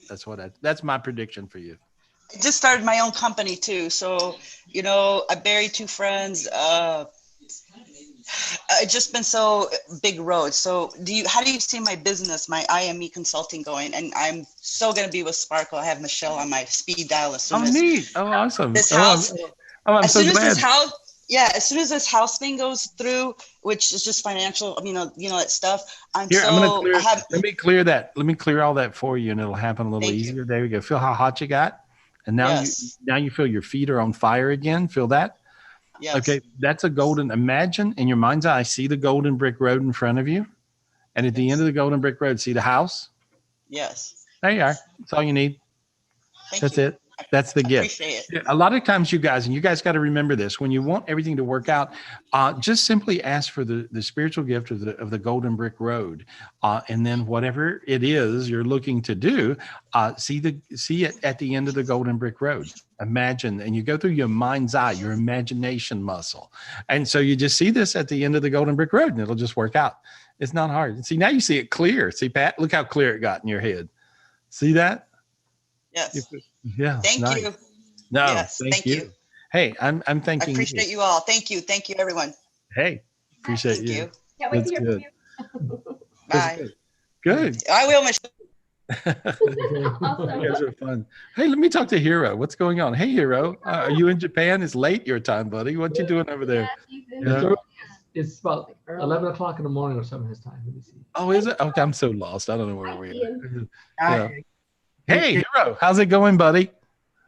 That's my prediction for you. I just started my own company too. So, you know, I buried 2 friends. It's just been so big road. So how do you see my business, my IME consulting going? And I'm so going to be with Sparkle. I have Michelle on my speed dial as soon as neat. Oh, awesome. This house. I'm so glad. As soon as this house thing goes through, which is just financial, you know, that stuff. Let me clear that. Let me clear all that for you and it'll happen a little easier. There we go. Feel how hot you got? And now you feel your feet are on fire again. Feel that? Yes. Okay, that's a golden. Imagine in your mind's eye, see the golden brick road in front of you, and at the end of the golden brick road, see the house. Yes. There you are. That's all you need. That's it. That's the gift. Appreciate it. A lot of times, you guys got to remember this: when you want everything to work out, just simply ask for the spiritual gift of the golden brick road, and then whatever it is you're looking to do, see it at the end of the golden brick road. Imagine, and you go through your mind's eye, your imagination muscle, and so you just see this at the end of the golden brick road, and it'll just work out. It's not hard. See, now you see it clear. See, Pat, look how clear it got in your head. See that? Yes. Yeah. Thank you. No, yes, thank you. Hey, I'm thanking you. I appreciate you all. Thank you. Thank you, everyone. Hey, appreciate thank you. Can't wait to hear from you. Bye. Good. I will, Michelle. Awesome. You guys are fun. Hey, let me talk to Hiro. What's going on? Hey, Hiro, are you in Japan? It's late your time, buddy. What you doing over there? It's about Like early. 11 o'clock in the morning or something his time. Let me see. Oh, is it? Okay, I'm so lost. I don't know where Hi, we Ian. are. Yeah. Hi. Hey, Hero, how's it going, buddy?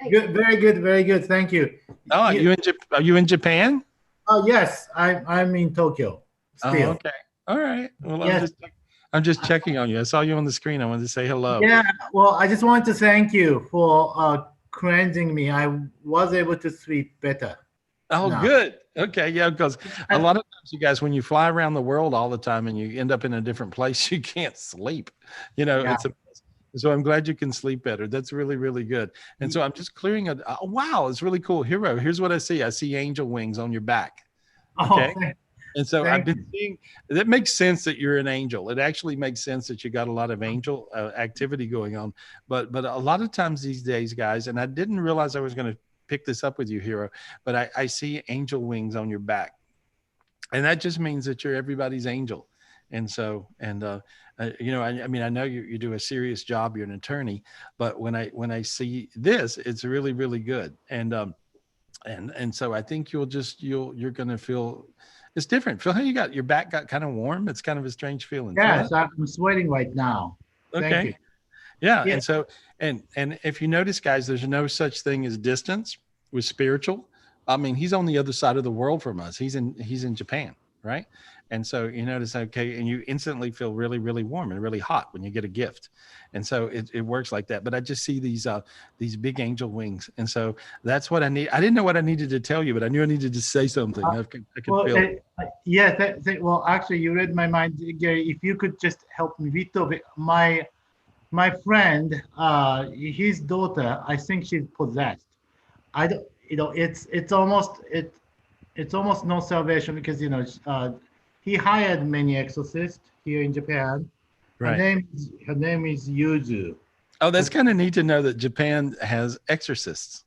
Good, very good, very good. Thank you. Oh, are you in Japan? Oh yes, I'm in Tokyo Oh, still. okay. All right. Well, Yes. I'm just checking on you. I saw you on the screen. I wanted to say hello. Yeah. Well, I just want to thank you for cleansing me. I was able to sleep better. Oh, now. good. Okay, yeah, because a lot of times, you guys, when you fly around the world all the time and you end up in a different place, you can't sleep. You know, Yeah. So I'm glad you can sleep better. That's really, really good. And so I'm just clearing oh, wow, it's really cool. Hero, here's what I see. I see angel wings on your back. Okay. Oh, And so I've thank been seeing, that makes sense that you're an angel. It actually makes sense that you got a lot of angel activity going on. But a lot of times these days, guys, and I didn't realize I was going to pick this up with you, Hero, but I see angel wings on your back. And that just means that you're everybody's angel. And so, you know, I mean, I know you do a serious job. You're an attorney, but when I see this, it's really, really good. And so I think you're going to feel it's different. Feel how your back got kind of warm. It's kind of a strange feeling. yes, I'm sweating right now. Okay. Thank you. Yeah. Yeah. And so, and if you notice, guys, there's no such thing as distance with spiritual. I mean, he's on the other side of the world from us. He's in Japan, right? And so you notice, okay, and you instantly feel really, really warm and really hot when you get a gift. And so it works like that. But I just see these big angel wings. And so that's what I need. I didn't know what I needed to tell you, but I knew I needed to say something. I could Well, feel it. yeah. Well, actually, you read my mind, Gary. If you could just help me, Vito, my friend, his daughter, I think she's possessed. I don't, you know, it's almost no salvation because he hired many exorcists here in Japan. Her Right. name is Yuzu. Oh, that's kind of neat to know that Japan has exorcists.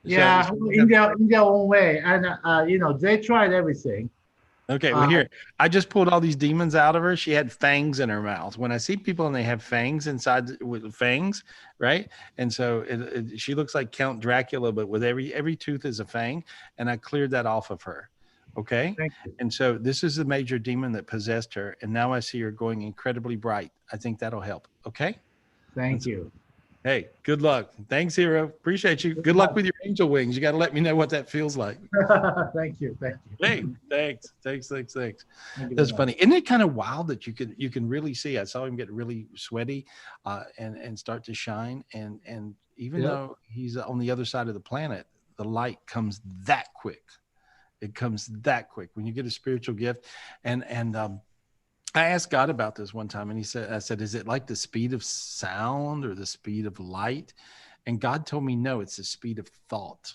Yeah, So- in their own way, and they tried everything. Okay, well, here, I just pulled all these demons out of her. She had fangs in her mouth. When I see people and they have fangs inside with fangs, right? And so she looks like Count Dracula, but with every tooth is a fang. And I cleared that off of her. Okay. Thank you. And so this is the major demon that possessed her. And now I see her going incredibly bright. I think that'll help. Okay. Thank you. Hey, good luck. Thanks, Hero. Appreciate you. Good luck with your angel wings. You got to let me know what that feels like. Thank you. Hey, thanks. Thank you That's very funny. Isn't it kind of wild that you can really see? I saw him get really sweaty and start to shine. And even though he's on the other side of the planet, the light comes that quick. It comes that quick when you get a spiritual gift. And I asked God about this one time, and I said, is it like the speed of sound or the speed of light? And God told me, no, it's the speed of thought.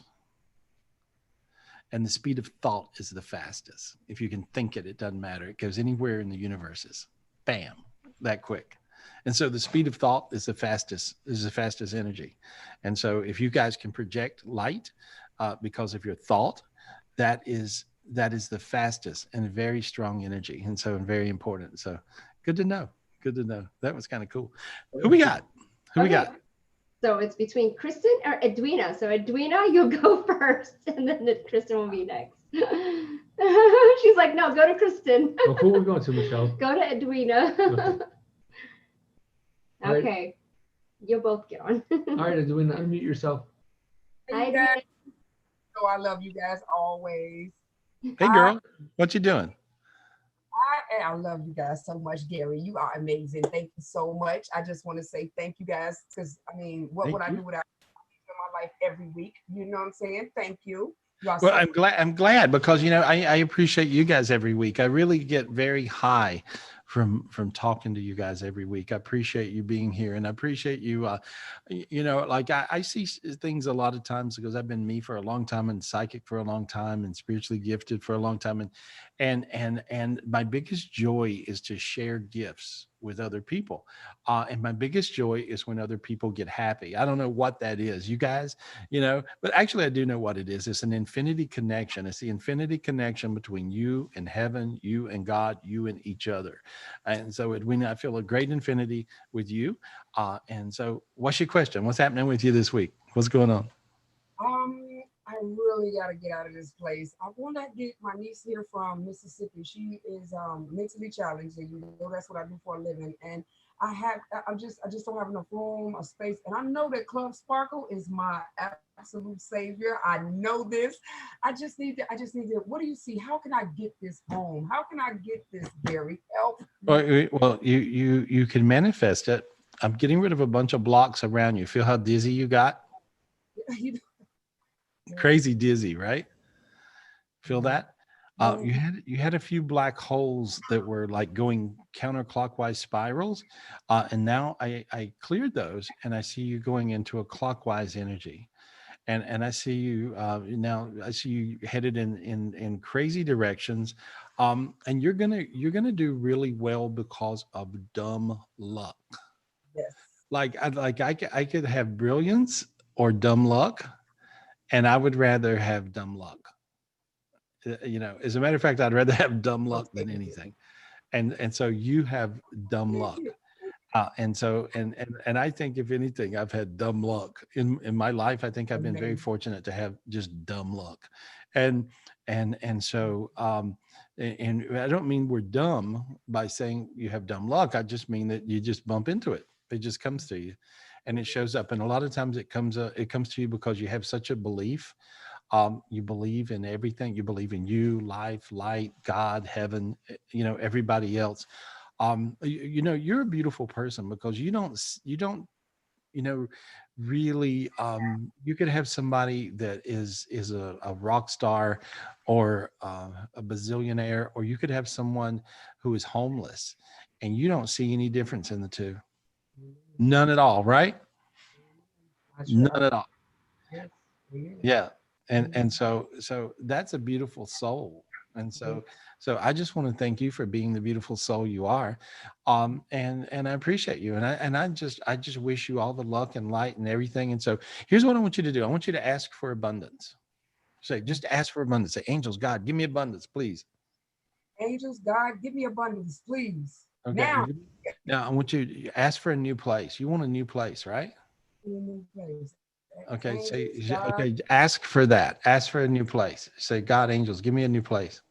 And the speed of thought is the fastest. If you can think it, it doesn't matter. It goes anywhere in the universes. Bam, that quick. And so the speed of thought is the fastest energy. And so if you guys can project light because of your thought, that is the fastest and very strong energy. And so very important. So good to know. That was kind of cool. Who we got? So it's between Kristen or Edwina. So Edwina, you'll go first, and then Kristen will be next. She's like, no, go to Kristen. Well, who are we going to, Michelle? Go to Edwina. All right. Okay. You'll both get on. All right, Edwina, unmute yourself. Hi, guys. Edwina. So I love you guys always. Hey, girl, what you doing? I love you guys so much, Gary. You are amazing. Thank you so much. I just want to say thank you guys because I mean, what would I do without you in my life every week? You know what I'm saying? Thank you. Well, I'm glad because I appreciate you guys every week. I really get very high from talking to you guys every week. I appreciate you being here, and I appreciate you. Like I see things a lot of times because I've been me for a long time and psychic for a long time and spiritually gifted for a long time, and my biggest joy is to share gifts with other people, and my biggest joy is when other people get happy. I don't know what that is, you guys, but actually I do know what it is. It's an infinity connection. It's the infinity connection between you and heaven, you and God, you and each other. And so I feel a great infinity with you. And so what's your question? What's happening with you this week? What's going on? I really got to get out of this place. I want to get my niece here from Mississippi. She is mentally challenged, and you know that's what I do for a living. And I just don't have enough room or space. And I know that Club Sparkle is my absolute savior. I know this. I just need to. What do you see? How can I get this home? How can I get this, Gary? Help. Well, you can manifest it. I'm getting rid of a bunch of blocks around you. Feel how dizzy you got? Crazy dizzy, right? Feel that? You had a few black holes that were like going counterclockwise spirals, and now I cleared those, and I see you going into a clockwise energy, and I see you now. I see you headed in crazy directions, and you're gonna do really well because of dumb luck. Yes. I could have brilliance or dumb luck, and I would rather have dumb luck. You know, as a matter of fact, I'd rather have dumb luck than anything. And so you have dumb luck. And I think if anything, I've had dumb luck in my life. I think I've been very fortunate to have just dumb luck. And so and I don't mean we're dumb by saying you have dumb luck. I just mean that you just bump into it. It just comes to you and it shows up. And a lot of times it comes to you because you have such a belief. You believe in everything. You believe in you, life, light, God, heaven, you know, everybody else. You know, you're a beautiful person because you don't, you know, really, you could have somebody that is a rock star or a bazillionaire, or you could have someone who is homeless and you don't see any difference in the two. None at all, right? None at all. Yeah. And so that's a beautiful soul. And so I just want to thank you for being the beautiful soul you are. And I appreciate you. And I just wish you all the luck and light and everything. And so here's what I want you to do. I want you to ask for abundance. Just ask for abundance. Say, angels, God, give me abundance, please. Angels, God, give me abundance, please. Okay. Now I want you to ask for a new place. You want a new place, right? A new place. Okay, Angels, say, God, okay, ask for that. Ask for a new place. Say, God, angels, give me a new place.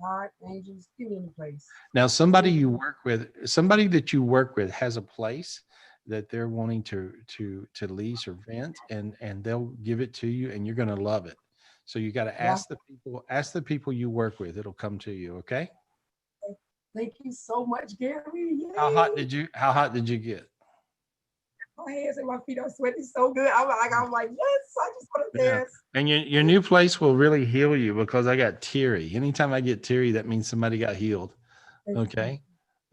God, angels, give me a new place. Now, somebody that you work with has a place that they're wanting to lease or rent, and they'll give it to you, and you're going to love it. So you got to ask the people you work with. It'll come to you. Okay. Thank you so much, Gary. Yay. How hot did you get? My hands and my feet are sweating so good. I'm like, yes, I just want to dance. And your new place will really heal you because I got teary. Anytime I get teary, that means somebody got healed. Okay.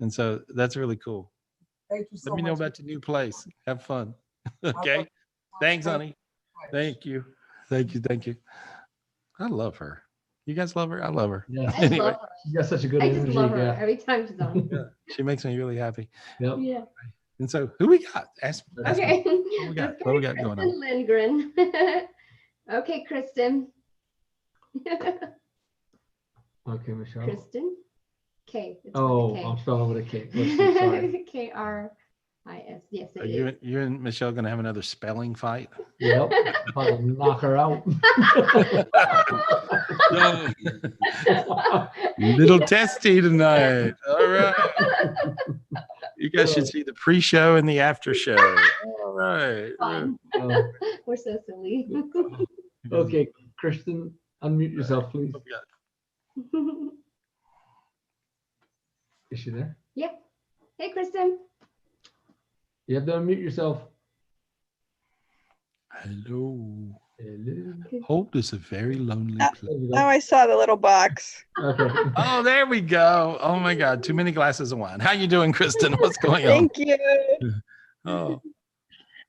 And so that's really cool. Thank you so much. Let me know about your new place. Have fun. Okay. Thanks, honey. Thank you. Thank you. I love her. You guys love her? I love her. Yeah. Anyway. Love her. You got such a good I energy. just love her Yeah. every time she's on. Yeah. She makes me really happy. Yep. Yeah. And so who we got? Ask Okay. me. What we got going on? Lindgren. Okay, Kristen. Okay, Michelle. Kristen. K. It's Oh, with a K. I'm spelling with a K. Sorry. K-R-I-S. Yes, Are it is. you and Michelle going to have another spelling fight? Yep. I'll knock her out. Little testy tonight. All right. You guys should see the pre-show and the after show. All right. Fun. We're so silly. Okay, Kristen, unmute yourself, please. Is she there? Yeah. Hey, Kristen. You have to unmute yourself. Hello. Hope is a very lonely place. Now I saw the little box. Okay. Oh, there we go. Oh my God, too many glasses of wine. How you doing, Kristen? What's going on? Thank you. Oh,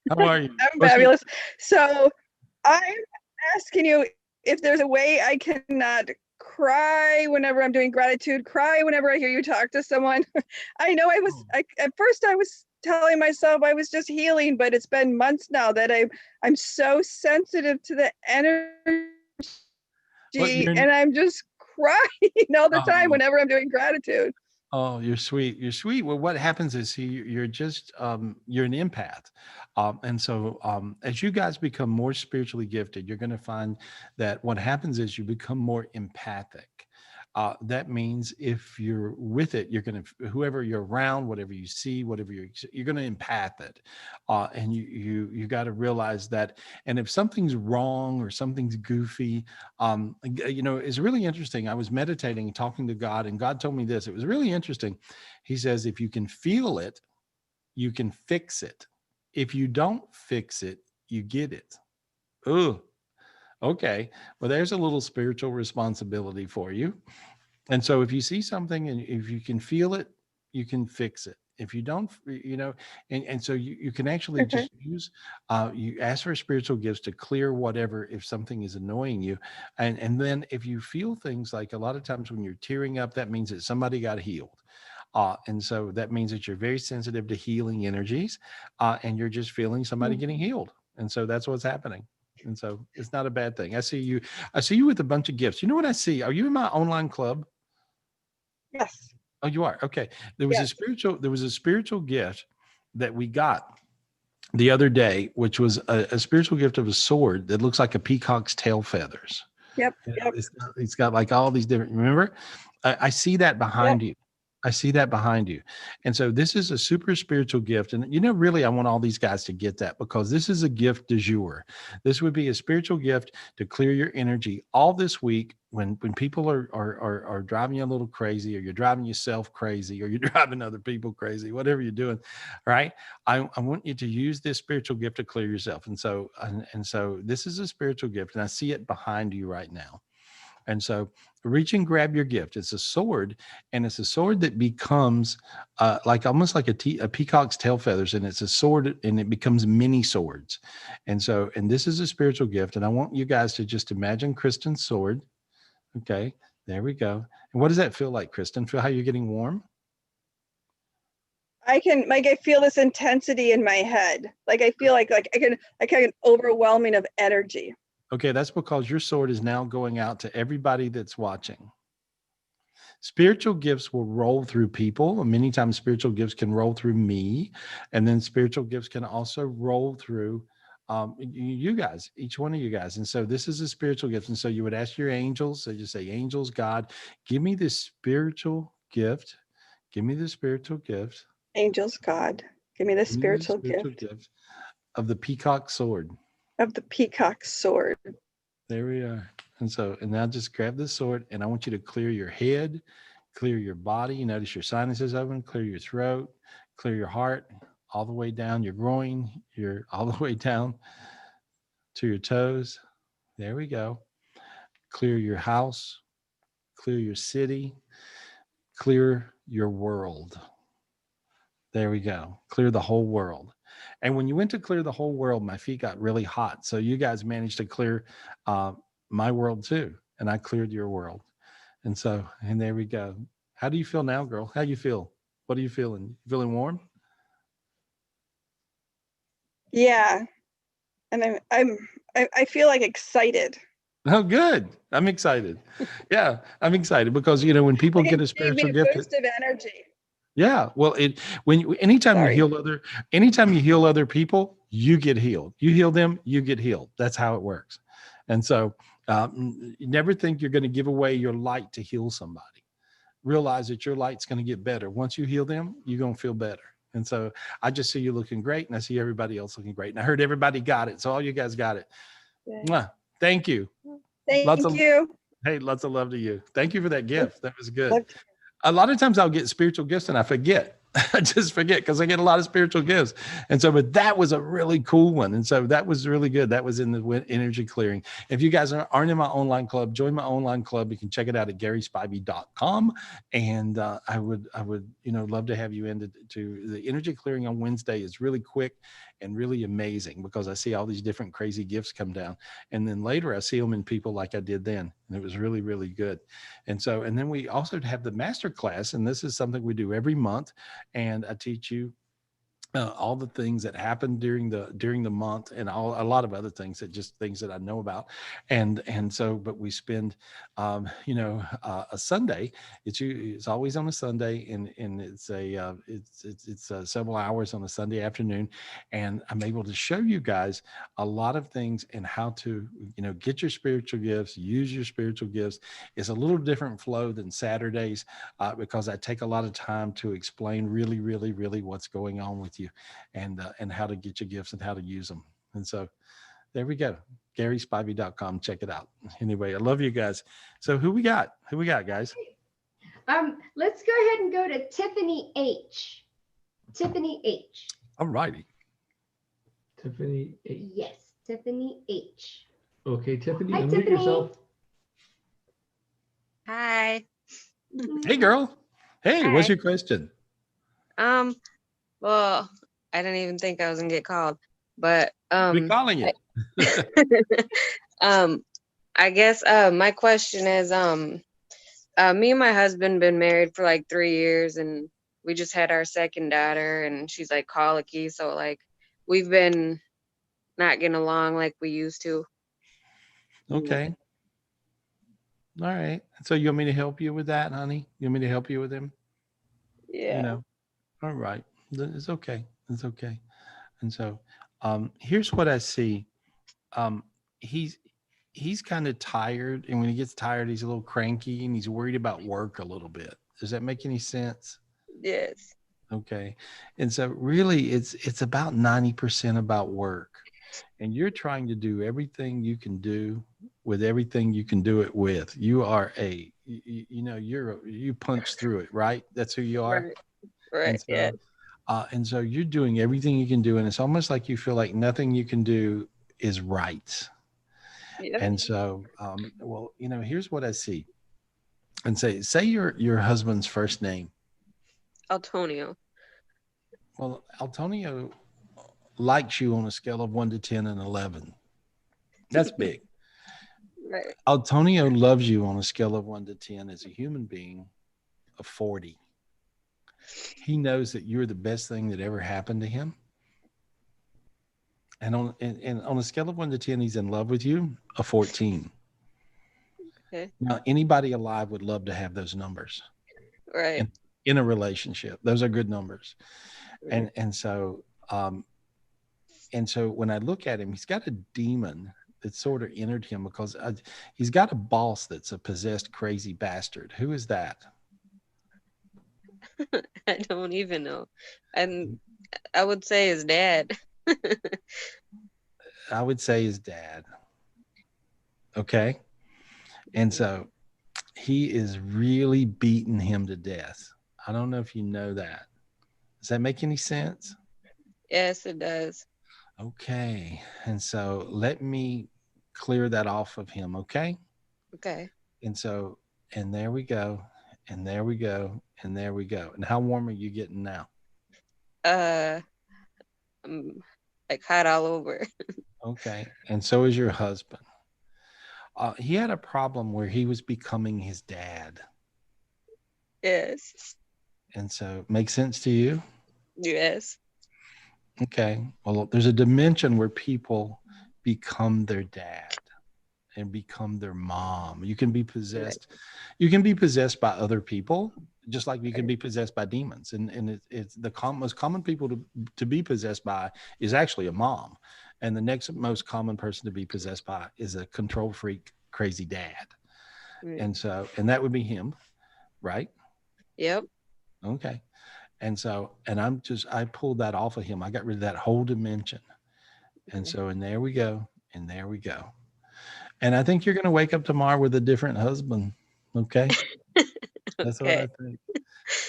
how are you? I'm fabulous. So I'm asking you if there's a way I cannot cry whenever I'm doing gratitude, cry whenever I hear you talk to someone. I know at first I was telling myself I was just healing, but it's been months now that I'm so sensitive to the energy, and I'm just crying all the time whenever I'm doing gratitude. Oh, you're sweet. You're sweet. Well, what happens is you're just you're an empath. And so as you guys become more spiritually gifted, you're going to find that what happens is you become more empathic. That means if you're with it, you're going to, whoever you're around, whatever you see, whatever you're going to empath it. And you got to realize that. And if something's wrong or something's goofy, it's really interesting. I was meditating and talking to God, and God told me this. It was really interesting. He says, if you can feel it, you can fix it. If you don't fix it, you get it. Oh, okay. Well, there's a little spiritual responsibility for you. And so if you see something and if you can feel it, you can fix it. If you don't, and so you can actually just use, you ask for spiritual gifts to clear whatever, if something is annoying you. And then if you feel things, like a lot of times when you're tearing up, that means that somebody got healed. And so that means that you're very sensitive to healing energies, and you're just feeling somebody getting healed. And so that's what's happening. And so it's not a bad thing. I see you with a bunch of gifts. You know what I see? Are you in my online club? Yes. Oh, you are. Okay. There was a spiritual gift that we got the other day, which was a spiritual gift of a sword that looks like a peacock's tail feathers. Yep. It's got like all these different, remember? I see that behind you. I see that behind you. And so this is a super spiritual gift. And, really, I want all these guys to get that, because this is a gift du jour. This would be a spiritual gift to clear your energy all this week when people are driving you a little crazy, or you're driving yourself crazy, or you're driving other people crazy, whatever you're doing, right? I want you to use this spiritual gift to clear yourself. And so, so this is a spiritual gift, and I see it behind you right now. And so reach and grab your gift. It's a sword, and it's a sword that becomes like almost like a peacock's tail feathers. And it's a sword, and it becomes mini swords. And so, and this is a spiritual gift. And I want you guys to just imagine Kristen's sword. Okay, there we go. And what does that feel like, Kristen? Feel how you're getting warm? I feel this intensity in my head. Like I feel like I can overwhelming of energy. Okay, that's because your sword is now going out to everybody that's watching. Spiritual gifts will roll through people. Many times spiritual gifts can roll through me. And then spiritual gifts can also roll through you guys, each one of you guys. And so this is a spiritual gift. And so you would ask your angels, so you say, angels, God, give me this spiritual gift. Give me the spiritual gift. Angels, God, give me the spiritual gift of the peacock sword. Of the peacock sword. There we are. And now just grab this sword, and I want you to clear your head, clear your body. You notice your sinuses open, clear your throat, clear your heart, all the way down your groin, all the way down to your toes. There we go. Clear your house, clear your city, clear your world. There we go. Clear the whole world. And when you went to clear the whole world, my feet got really hot. So you guys managed to clear my world too. And I cleared your world. And there we go. How do you feel now, girl? How do you feel? What are you feeling? You feeling warm? Yeah. And I feel like excited. Oh, good. I'm excited. Yeah, I'm excited because, when people get a spiritual gift, burst of energy. Yeah. Well, anytime you heal other people, you get healed. You heal them, you get healed. That's how it works. And so you never think you're going to give away your light to heal somebody. Realize that your light's going to get better. Once you heal them, you're going to feel better. And so I just see you looking great, and I see everybody else looking great. And I heard everybody got it. So all you guys got it. Yeah. Thank you. Thank you. Hey, lots of love to you. Thank you for that gift. That was good. A lot of times I'll get spiritual gifts and I forget. I just forget because I get a lot of spiritual gifts. And so, but that was a really cool one. And so that was really good. That was in the energy clearing. If you guys aren't in my online club, join my online club. You can check it out at GarySpivey.com. And I would, love to have you into the energy clearing on Wednesday. Is really quick and really amazing because I see all these different crazy gifts come down. And then later I see them in people like I did then. And it was really, really good. And so, and then we also have the master class, and this is something we do every month. And I teach you all the things that happened during the month, and a lot of other things things that I know about, and so, but we spend, a Sunday. It's always on a Sunday, and it's several hours on a Sunday afternoon, and I'm able to show you guys a lot of things and how to get your spiritual gifts, use your spiritual gifts. It's a little different flow than Saturdays, because I take a lot of time to explain really, really, really what's going on with you, and how to get your gifts and how to use them. And so there we go. GarySpivey.com. Check it out. Anyway, I love you guys. So who we got, guys? Let's go ahead and go to Tiffany H. Tiffany H. All righty. Tiffany H. Yes, Tiffany H. Okay, Tiffany, Hi, unmute Tiffany. yourself. Hi. Hey, girl. Hey, Hi. what's your question? Well, I didn't even think I was gonna get called, but We're calling you. I guess my question is me and my husband been married for like 3 years, and we just had our second daughter, and she's like colicky, so like we've been not getting along like we used to. Okay. All right. So you want me to help you with that, honey? You want me to help you with him? Yeah. All right. It's okay. It's okay. And so here's what I see. He's kind of tired, and when he gets tired, he's a little cranky, and he's worried about work a little bit. Does that make any sense? Yes. Okay. And so really it's about 90% about work. And you're trying to do everything you can do with everything you can do it with. You are you punch through it, right? That's who you are. Right. And so, Yeah. And so you're doing everything you can do, and it's almost like you feel like nothing you can do is right. Yep. And so, here's what I see. And say your husband's first name. Antonio. Well, Antonio likes you on a scale of 1 to 10 and 11. That's big. Right. Antonio loves you on a scale of 1 to 10 as a human being of 40. He knows that you're the best thing that ever happened to him. And on a scale of 1 to 10, he's in love with you, a 14. Okay. Now, anybody alive would love to have those numbers. Right. In a relationship. Those are good numbers. And so when I look at him, he's got a demon that sort of entered him because he's got a boss that's a possessed, crazy bastard. Who is that? I don't even know. And I would say his dad. I would say his dad. Okay. And so he is really beating him to death. I don't know if you know that. Does that make any sense? Yes, it does. Okay. And so let me clear that off of him. Okay. Okay. And so, and there we go. And there we go. And there we go. And how warm are you getting now? I'm like hot all over. Okay. And so is your husband. He had a problem where he was becoming his dad. Yes. And so, makes sense to you? Yes. Okay. Well, there's a dimension where people become their dad and become their mom. You can be possessed. You can be possessed by other people, just like you can be possessed by demons. And it's the most common people to be possessed by is actually a mom. And the next most common person to be possessed by is a control freak, crazy dad. Right. And so, and that would be him, right? Yep. Okay. And so, and I pulled that off of him. I got rid of that whole dimension. And so, and there we go. And there we go. And I think you're going to wake up tomorrow with a different husband. Okay. That's what I think.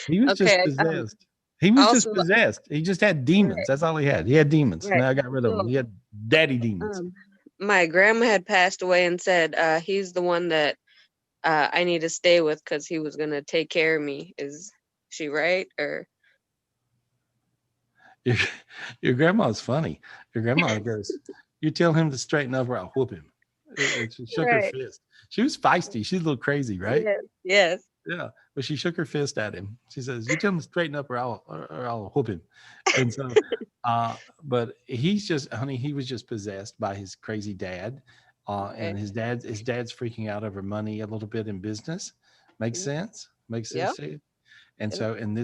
He was just possessed. He was just possessed. He just had demons. That's all he had. He had demons. Right. Now I got rid of them. He had daddy demons. My grandma had passed away and said he's the one that I need to stay with because he was going to take care of me. Is she right? Or your grandma's funny. Your grandma goes, you tell him to straighten up or I'll whoop him. She shook her fist. She was feisty. She's a little crazy, right? Yes. Yeah, but she shook her fist at him. She says, "You tell him to straighten up, or I'll whoop him." And so, but he's just, honey, he was just possessed by his crazy dad, and his dad's freaking out over money a little bit in business. Makes sense. Makes sense to you. And so, and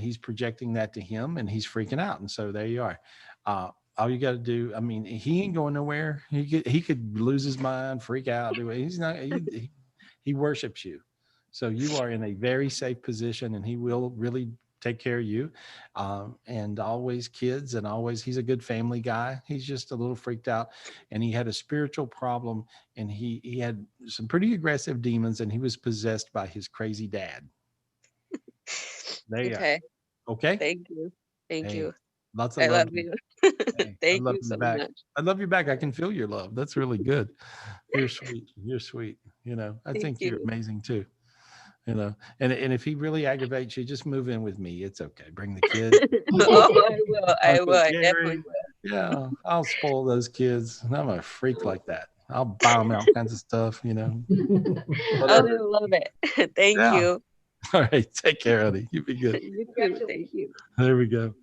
he's projecting that to him, and he's freaking out. And so there you are. All you got to do, I mean, he ain't going nowhere. He could lose his mind, freak out. He's not. He worships you. So you are in a very safe position, and he will really take care of you. And always kids, and always, he's a good family guy. He's just a little freaked out, and he had a spiritual problem, and he had some pretty aggressive demons, and he was possessed by his crazy dad. There you are. Okay. Thank you. Thank you. Lots of I love. love you. Thank you so back. much. I love you back. I can feel your love. That's really good. You're sweet. You're sweet. You know, I think you're amazing too. You know, and if he really aggravates you, just move in with me. It's okay. Bring the kids. I will. I definitely will. Yeah, I'll spoil those kids. I'm a freak like that. I'll buy them all kinds of stuff, you know. I love it. Thank you. All right. Take care, honey. You be good. You too. Thank you. There we go.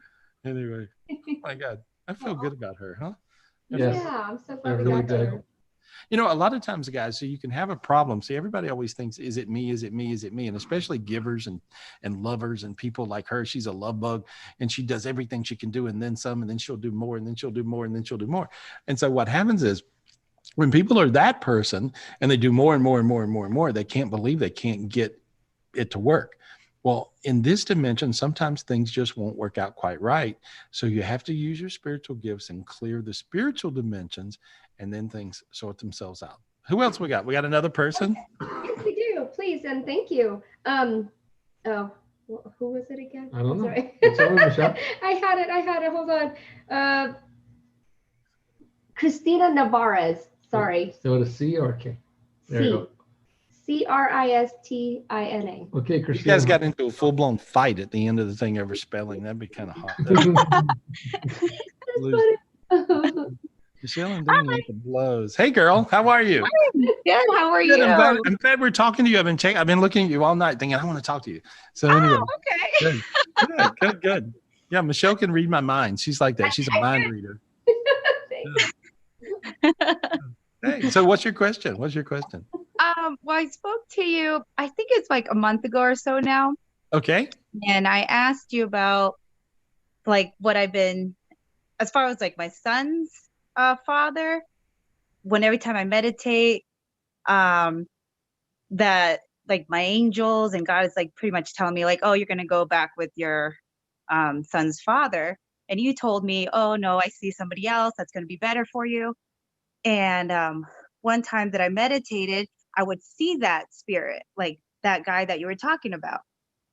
Anyway, oh my God, I feel good about her, huh? Yeah, I'm so glad we really got good. her. You know, a lot of times, guys, so you can have a problem. See, everybody always thinks, is it me? Is it me? Is it me? And especially givers and lovers and people like her. She's a love bug, and she does everything she can do, and then some, and then she'll do more, and then she'll do more, and then she'll do more. And so what happens is, when people are that person and they do more and more and more and more and more, they can't believe they can't get it to work. Well, in this dimension, sometimes things just won't work out quite right. So you have to use your spiritual gifts and clear the spiritual dimensions, and then things sort themselves out. Who else we got? We got another person? Yes, we do. Please and thank you. Oh, who was it again? I don't know. Sorry. It's over, Michelle. I had it. Hold on. Christina Navarez. Sorry. So with a C or a K? There you go. Christina. Okay, You Christina. guys got into a full-blown fight at the end of the thing over spelling. That'd be kind of hot. Michelle and Dean with the blows. Hey, girl, how are you? Good. How are Good. you? I'm glad we're talking to you. I've been looking at you all night thinking I want to talk to you. So anyway, okay. Good. Yeah, Michelle can read my mind. She's like that. She's a mind reader. Hey, so what's your question? Well, I spoke to you, I think it's like a month ago or so now. Okay. And I asked you about like what I've been, as far as like my son's father, when every time I meditate, that like my angels and God is like pretty much telling me like, oh, you're going to go back with your son's father. And you told me, oh no, I see somebody else that's going to be better for you. And one time that I meditated, I would see that spirit, like that guy that you were talking about.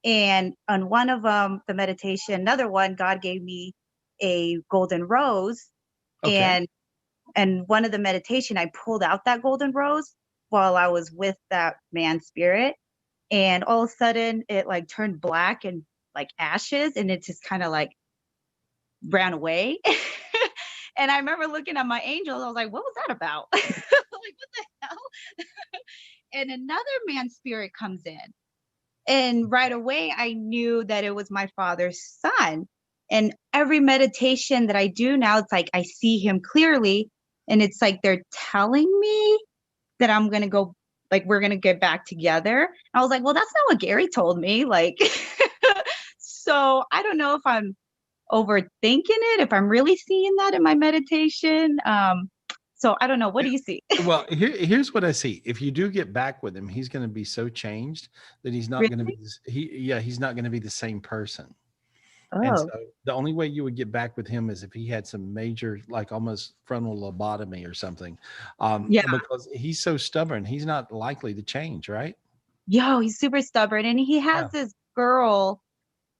And on one of them, the meditation, another one, God gave me a golden rose. Okay. And one of the meditation, I pulled out that golden rose while I was with that man spirit. And all of a sudden it like turned black and like ashes, and it just kind of like ran away. And I remember looking at my angels, I was like, what was that about? Like, what the hell? And another man spirit comes in. And right away, I knew that it was my father's son. And every meditation that I do now, it's like I see him clearly. And it's like they're telling me that I'm going to go, like, we're going to get back together. I was like, well, that's not what Gary told me. Like, so I don't know if I'm overthinking it, if I'm really seeing that in my meditation. So I don't know. What do you see? Well, here's what I see. If you do get back with him, he's going to be so changed that he's not going to be he's not going to be the same person. And so the only way you would get back with him is if he had some major, like almost frontal lobotomy or something. Because he's so stubborn, he's not likely to change, right? Yo, he's super stubborn. And he has this girl.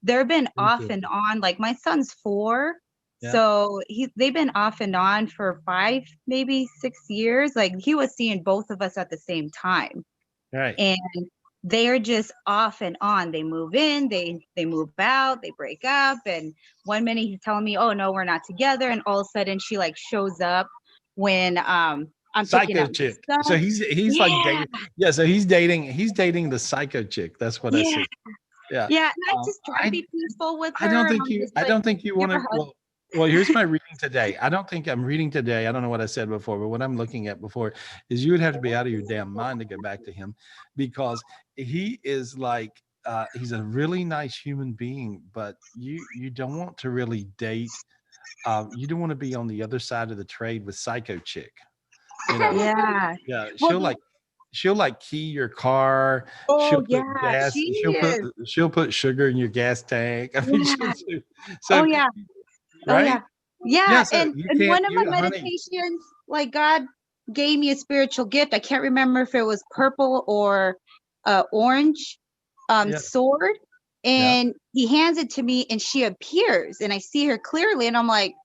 They've been off and on. Like my son's 4. Yeah. So they've been off and on for 5, maybe 6 years. Like he was seeing both of us at the same time. Right. And they're just off and on. They move in, they move out, they break up. And one minute he's telling me, oh no, we're not together. And all of a sudden she like shows up when I'm picking Psycho up my chick. son. So he's like dating. Yeah. So he's dating the psycho chick. That's what I Yeah. see. Yeah. Yeah, and I just try to I be peaceful with her. I don't and think I'm you just I like, don't think you give want her to. hugs. Well, here's my reading today. I don't think I'm reading today. I don't know what I said before, but what I'm looking at before is you would have to be out of your damn mind to get back to him, because he is like he's a really nice human being, but you don't want to really date. You don't want to be on the other side of the trade with psycho chick. You know, Yeah. yeah, Well, she'll like key your car. She'll oh put yeah, gas. she is. She'll put sugar in your gas tank. I mean, Yeah. so Oh yeah. Oh right? yeah. Yeah. Yeah. So And you and can't, one of you my honey. meditations, like God gave me a spiritual gift. I can't remember if it was purple or orange Yeah. sword. Yeah. And he hands it to me and she appears and I see her clearly and I'm like,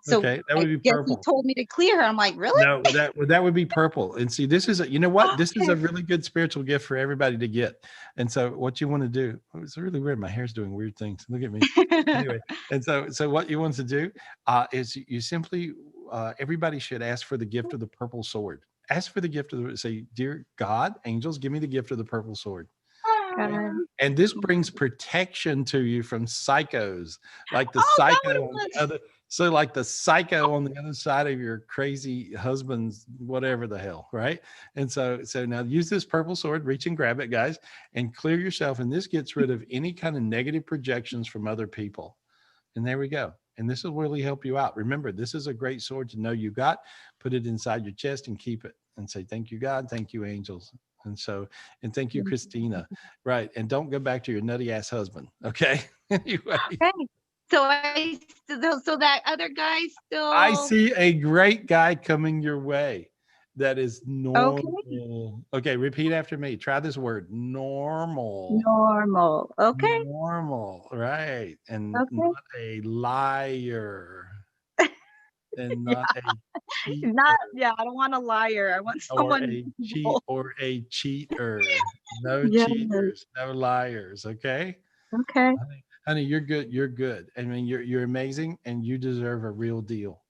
so Okay, that I would be guess he purple. told me to clear her. I'm like, really? No, that would be purple. And see, this is you know what? This is a Okay. really good spiritual gift for everybody to get. And so, what you want to do? Oh, it's really weird. My hair's doing weird things. Look at me. Anyway, and so what you want to do is you simply everybody should ask for the gift of the purple sword. Ask for the gift of the say, dear God, angels, give me the gift of the purple sword. And this brings protection to you from psychos, like the Oh, that psycho on the other. So, like the psycho on the other side of your crazy husband's whatever the hell, right? And so now use this purple sword, reach and grab it, guys, and clear yourself. And this gets rid of any kind of negative projections from other people. And there we go. And this will really help you out. Remember, this is a great sword to know you got. Put it inside your chest and keep it. And say, thank you, God. Thank you, angels. And thank you, Christina. Right. And don't go back to your nutty ass husband. Okay. Anyway. Okay. So so that other guy still. I see a great guy coming your way. That is normal. Okay. Repeat after me. Try this word. Normal. Normal. Okay. Normal. Right. And Okay. not a liar. And not a cheat. Not, yeah, I don't want a liar. I want someone Or a cheater. No Yes. cheaters, no liars. Okay. Okay. Honey, you're good. You're good. I mean, you're amazing, and you deserve a real deal.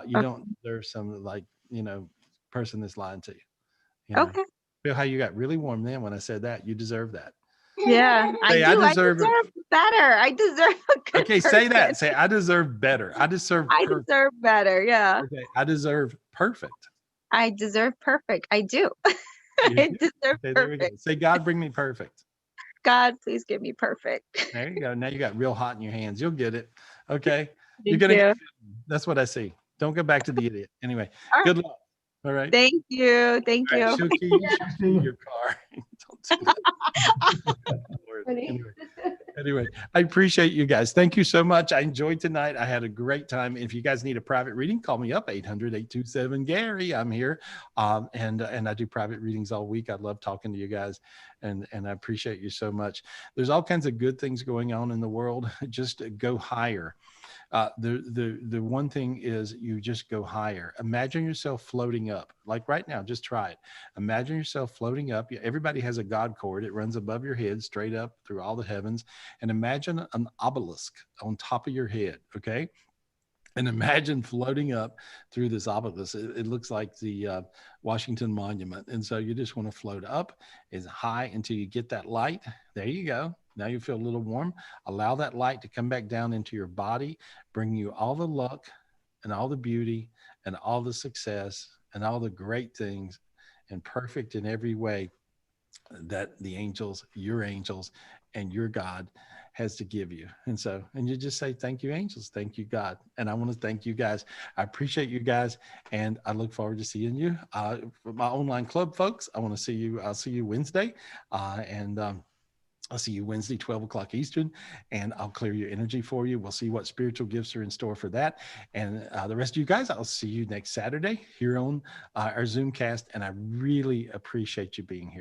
You don't deserve some person that's lying to you. You know? Okay. Feel how you got really warm then when I said that. You deserve that. Yeah, Say, I do. I deserve better. I deserve a good Okay, say that. person. Say, I deserve better. I deserve I perfect. deserve better. Yeah. Okay, I deserve perfect. I deserve perfect. I do. I deserve Okay, there we go. perfect. Say, God, bring me perfect. God, please give me perfect. There you go. Now you got real hot in your hands. You'll get it. Okay. Thank Get you. that's what I see. Don't go back to the idiot. Anyway, All right. good luck. All right. Thank you. Thank All right, you. she'll key your car. Don't do that. Lord. Anyway, I appreciate you guys. Thank you so much. I enjoyed tonight. I had a great time. If you guys need a private reading, call me up 800-827-GARY. I'm here. And I do private readings all week. I love talking to you guys, and I appreciate you so much. There's all kinds of good things going on in the world. Just go higher. The one thing is you just go higher. Imagine yourself floating up, like right now. Just try it. Imagine yourself floating up. Everybody has a God cord. It runs above your head, straight up through all the heavens. And imagine an obelisk on top of your head. Okay. And imagine floating up through this obelisk. It looks like the Washington Monument. And so you just want to float up as high until you get that light. There you go. Now you feel a little warm. Allow that light to come back down into your body, bring you all the luck and all the beauty and all the success and all the great things, and perfect in every way that the angels, and your God has to give you. And you just say, thank you, angels. Thank you, God. And I want to thank you guys. I appreciate you guys. And I look forward to seeing you. For my online club folks, I want to see you. I'll see you Wednesday. I'll see you Wednesday, 12 o'clock Eastern, and I'll clear your energy for you. We'll see what spiritual gifts are in store for that. And the rest of you guys, I'll see you next Saturday here on our Zoomcast. And I really appreciate you being here.